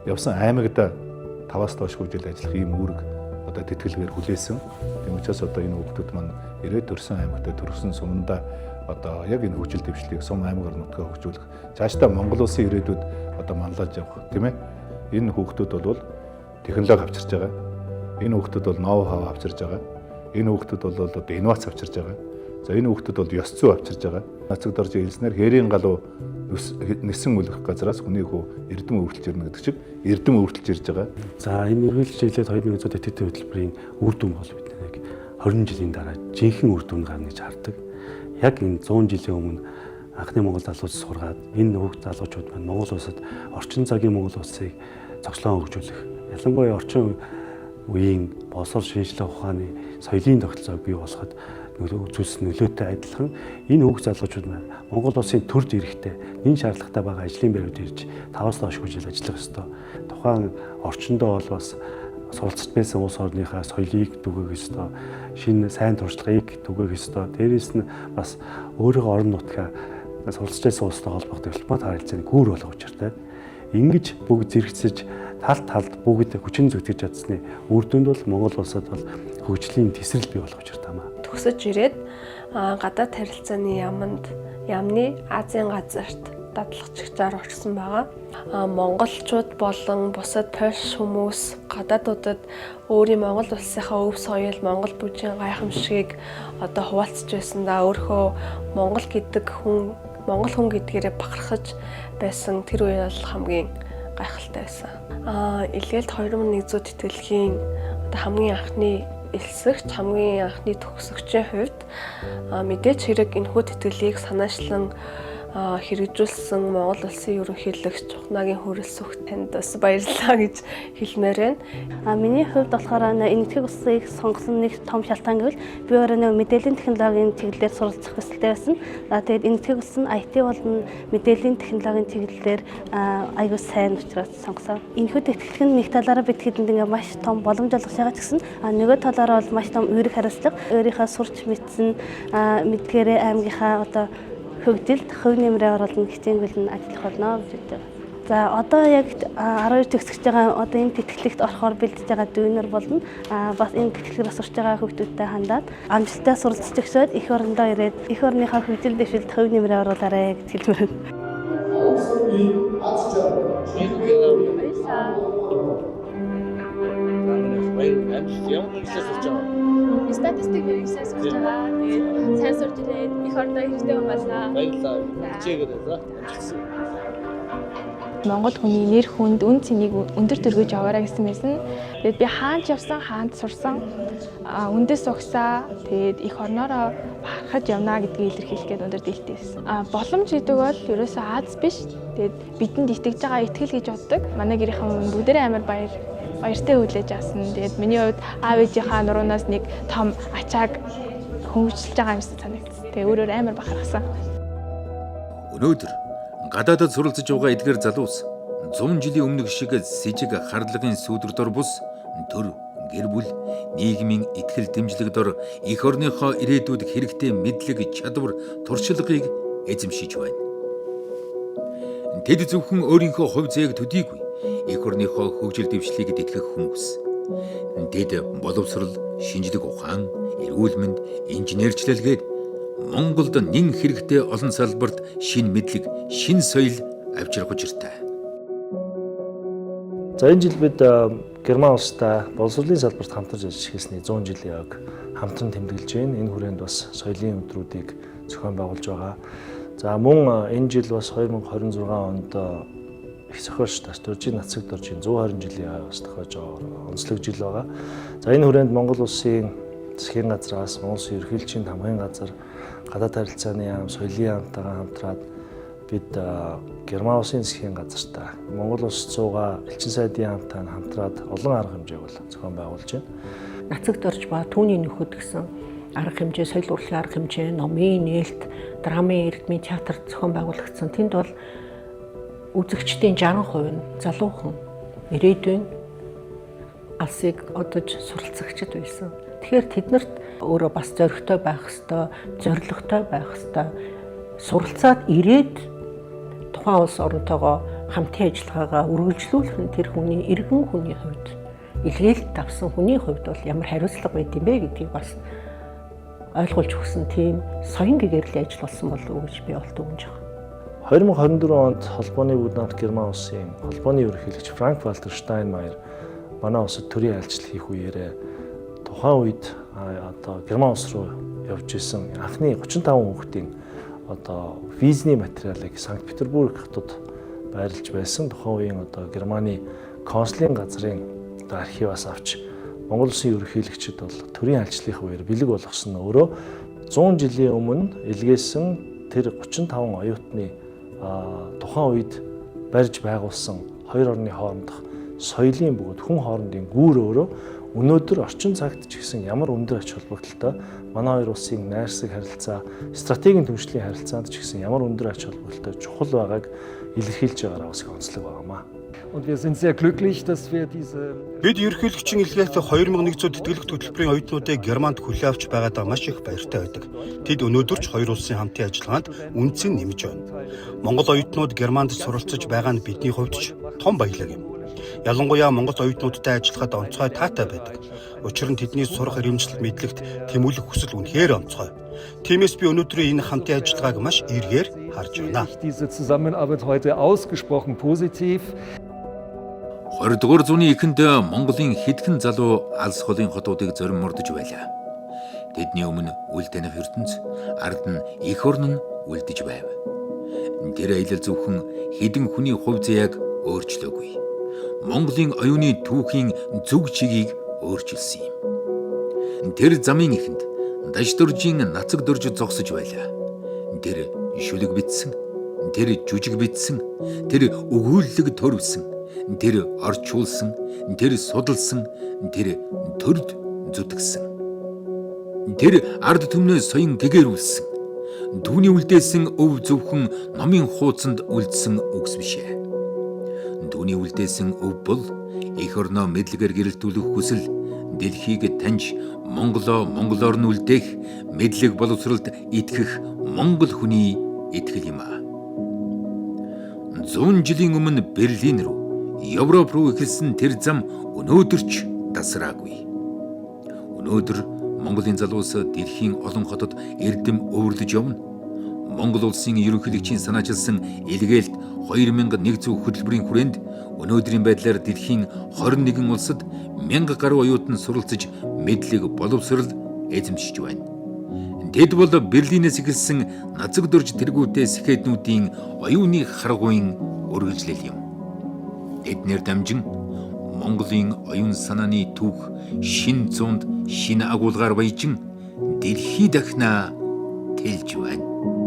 явсан аймагда 5-аас доош жил ажиллах ийм үүрэг одоо тэтгэлгээр хүлээсэн. Тийм учраас одоо энэ хүүхдүүд маань ирээд төрсэн аймагта төрсэн суманда одоо яг энэ хөгжил дэвшлийг сум аймаг орнуудаа хөгжүүлэх. Цаашдаа Монгол улсын ирээдүйд одоо манлайлж явах тийм ээ. Энэ хүүхдүүд бол технологи авчирч байгаа. Энэ хүүхдүүд бол ноу хав авчирч байгаа. Энэ хүүхдүүд бол одоо инновац авчирч байгаа. За энэ хүүхдүүд бол ёс зүй авчирч байгаа. Нацагд орж хэлснээр хэрийн галуу нисэн үлгэх газраас хүний хүү эрдэм өвөртөлж ирнэ гэдэг шиг эрдэм өвөртөлж ирж байгаа. За энэ ерөнхийлөгч жилээр 2100 тэтгэлэг хөтөлбөрийн үр дүн бол бид нэг 20 жилийн дараа жинхэнэ үр дүн гарна гэж хардаг. Яг энэ 100 жилийн өмнө анхны Монгол залууч сургаад энэ хүүхд залуучууд маань Монгол улсад орчин цагийн Монгол улсыг цогцлон хөгжүүлэх, ялангуяа орчин үеийн боловсрол шинжилгээ ухааны соёлын тогтолцоог бий болгоход үзүүлсэн нөлөөтэй адилхан энэ хүүхд залуучууд маань Монгол улсын төрд ирэхтэй энэ шаардлагатай байгаа ажлын байрууд ирж 5-аас доош жил ажиллах ёстой. Тухайн орчиндөө бол бас суралцж байсан улс орныхаа соёлыг түгээх ёстой. Шинэ сайн туршлагыг түгээх ёстой. Дээрээс нь бас өөрийнхөө орон нутгаа суралцж байсан улстай холбоотой дипломат харилцааны гүүр болгох учиртай. Ингэж бүгд зэрэгцэж талд бүгд хүчин зүтгэж чадсны үр дүнд бол Монгол улсад бол хөгжлийн тесрэл бий болох учиртай маа. Төгсөж ирээд гадаад харилцааны яамны Азийн газарт дадлагчаар очсон байгаа. Монголчууд болон бусад Польш хүмүүс гадаадуудад өөрийн Монгол улсынхаа өв соёл, Монгол бүжгийн гайхамшигыг одоо хуваалцж байсандаа өөрхөө Монгол хүн гэдгээрээ бахархаж байсан тэр үе бол хамгийн гайхалтай байсан. Илгээлт 2100 тэтгэлгийн одоо хамгийн анхны элсэгч, хамгийн анхны төгсөгчийн хувьд мэдээч хэрэг энэхүү тэтгэлийг санаачлан хэрэгжүүлсэн Монгол улсын ерөнхийлөгч Чухнагийн хөрөлсөх танд бас баярлалаа гэж хэлмээр байна. Миний хувьд болохоор энэтхэг улсыг сонгосон нэг том шалтгаан гэвэл би өөрөө мэдээллийн технологийн чиглэлээр суралцах хүсэлтэй байсан. Тэгээд энэтхэг улс нь IT болон мэдээллийн технологийн чиглэлээр аягүй сайн учраас сонгосон. Энэхүү тэтгэлэг нь нэг талаараа бид хэдэнд ингээ маш том боломж олгож байгаа ч гэсэн нөгөө талаараа бол маш том үүрэг хариуцлага, өөрийнхөө сурч мэдсэн мэдгээрээ аймгийнхаа одоо хөгжилд хувь нэмрээ оруулах хичээнгүйл нь ажиллах болно гэж боддог. За одоо яг 12 төгсөж байгаа одоо энэ тэтгэлэгт орохоор бэлдэж байгаа дүүнер болно. Бас энэ тэтгэлгээр сурч байгаа хүүхдүүдтэй хандаад амжилттай суралцж өгсөд эх орондоо ирээд эх орныхаа хөгжил дэвшилд хувь нэмрээ оруулаарай гэж хэлмээр байна. Статистик хэрэгсээс сурч байгаа. Тэгээд сайн сурч ирээд эх орондоо хэрэгтэй хүн байлаа. Баярлалаа. Хичээгээрээ амжилтсан. Монгол хүний нэр хүнд үн цэнийг өндөр төргөж аваарай гэсэн байсан. Тэгээд би хаанч явсан, хаанч сурсан, үндэс угсаа, тэгээд эх орноороо бахархаж явна гэдгийг илэрхийлэх гээд өндөр дийлтэй байсан. Боломж гэдэг бол ерөөсөө Аз биш. Тэгээд бидэнд итгэж байгаа итгэл гэж боддог. Манай гэрийнхэн бүгдээрээ амар баяртай хүлээж авсан. Тэгээд миний хувьд аав ээжийнхаа нуруунаас нэг том ачааг хөнгөлж байгаа юмсан санагдсан. Тэгээд өөрөөр амар бахархсан. Өнөөдөр гадаадад суралцж байгаа эдгээр залуус 100 жилийн өмнөх шиг сэжиг харлагын сүйдэр дор бус төр гэр бүл нийгмийн итгэл дэмжлэг дор эх орныхоо ирээдүйд хэрэгтэй мэдлэг чадвар туршлагыг эзэмшиж байна. Тэд зөвхөн өөрийнхөө хувь зээг төдийгүй эх орныхоо хөгжил дэвшлийг итгэх хүмүүс. Тэд боловсрал, шинжлэх ухаан, эрүүл мэнд, инженерчлэлгээд Монголд нэн хэрэгтэй олон салбарт шин мэдлэг, шин соёл авчиргаж иртээ. За энэ жил бид Герман улстай боловсролын салбарт хамтарч ажиллаж эхэлсний 100 жилийн ог хамтран тэмдэглэж байна. Энэ хүрээнд бас соёлын өдрүүдийг зохион байгуулж байгаа. За мөн энэ жил бас 2026 онд их зохиолч Доржийн нацаг Доржийн 120 жилийн бас тохиож онцлог жил байгаа. За энэ хүрээнд Монгол улсын засгийн газраас Монгол Улсын ерөнхийлөгчийн хамгаалын газар, гадаад харилцааны яам, соёлын яамтайгаа хамтраад бид Герман улсын засгийн газартай Монгол улсад суугаа элчин сайдын яамтай хамтраад олон арга хэмжээг бол зохион байгуулж байна. Нацаг Дорж ба түүний нөхөд гэсэн арга хэмжээ, соёл урлагийн арга хэмжээ, номын нээлт, драмын, эрдмийн театр зохион байгуулагдсан. Тэнд бол үзэгчдийн 60% нь залуухан ирээдүйн алсыг одож суралцагчид байсан. Тэгэхээр тэднэрт өөрөө бас зоригтой байх ёстой, зорилготой байх ёстой. Суралцаад ирээд тухайн улс оронтойгоо хамтын ажиллагаагаа үргэлжлүүлэх нь тэр хүний иргэн хүний хувьд, илгээлт авсан хүний хувьд бол ямар хариуцлага байд юм бэ гэдгийг бас ойлгуулж өгсөн тийм соён гэгэрлийн ажил болсон болов уу гэж би бол дүгнэж байгаа. 2024 онд холбооны бүгд намт Герман улсын холбооны ерөнхийлөгч Франк-Вальтер Штайнмайер манай улсад төрийн айлчлал хийх үеэрээ тухайн үед одоо Герман улс руу явж исэн анхны 35 хүүхдийн одоо визний материалыг Санкт Петербург хотод байрлаж байсан. Тухайн үеийн одоо Германы консулын газрын одоо архиваас авч Монгол улсын ерөнхийлөгчд бол төрийн айлчлалын үеэр бэлэг болгосон нь өөрөө 100 жилийн өмнө илгээсэн тэр 35 оюутны тухайн үед барьж байгуулсан хоёр орны хоорондох соёлын бөгөөд хүн хоорондын гүүр өөрөө өнөөдөр орчин цагт ч гэсэн ямар өндөр ач холбогдолтой манай хоёр улсын найрсаг харилцаа, стратегийн түншлэлийн харилцаанд ч гэсэн ямар өндөр ач холбогдолтой чухал байгааг илэрхийлж байгаараа бас их онцлог байнамаа. Бид ерөнхийлөгчийн илгээх 2100 тэтгэлэг хөтөлбөрийн оюутнуудыг Германд хүлээн авч байгаадаа маш их баяртай байдаг. Тэд өнөөдөр ч хоёр улсын хамтын ажиллагаанд үнцэн нэмж байна. Монгол оюутнууд Германд суралцж байгаа нь бидний хувьд ч том баялаг юм. Ялангуяа Монгол оюутнуудтай ажиллахад онцгой таатай байдаг. Учир нь тэдний сурах ирэмжлэл мэдлэгт тэмүүлэх хүсэл үнэхээр онцгой. Тиймээс би өнөөдрийн энэ хамтын ажиллагааг маш эргээр харж байна. 20-р зууны эхэнд Монголын хэдхэн залуу алс холын хотуудыг зорин мордож байлаа. Тэдний өмнө үл таних ертөнц, ард нь эх орн нь үлдэж байв. Тэр аялал зөвхөн хэдэн хүний хувь заяаг өөрчлөөгүй. Монголын оюуны түүхийн зүг чигийг өөрчилсөн юм. Тэр замын эхэнд Даж Доржийн нацаг Дорж зогсож байлаа. Тэр шүлэг битсэн, тэр жүжиг битсэн, тэр өгүүлэг төрвсөн, тэр орчуулсан, тэр судалсан, тэр төрд зүтгсэн. Тэр ард түмнээ соён гэгэрүүлсэн. Түүний үлдээсэн өв зөвхөн номын хуудсанд үлдсэн үгс бишээ. Түүний үлдээсэн өв бол эх орноо мэдлэгээр гэрэлтүүлэх хүсэл, дэлхийг таньж монголоор нь үлдээх мэдлэг боловсролд итгэх монгол хүний итгэл юм аа. 100 жилийн өмнө Берлин руу, Европ руу эхэлсэн тэр зам өнөөдөр ч тасраагүй. Өнөөдөр Монголын залуус дэлхийн олон хотод эрдэм өвөрлөж явна. Монгол улсын ерөнхийлөгчийн санаачилсан илгээлт 2100 хөтөлбөрийн хүрээнд өнөөдрийн байдлаар дэлхийн 21 улсад 1000 гаруй оюутан суралцж мэдлэг боловсрол эзэмшиж байна. Тэд бол Берлинээс эхэлсэн нацаг Дорж тэргүүтээ сэхэднүүдийн оюуны харгуйн үргэлжлэл юм. Эднэр дамжин Монголын оюун санааны түүх шин зуунд шинэ агуулгаар баяжин дэлхий дахна тэлж байна.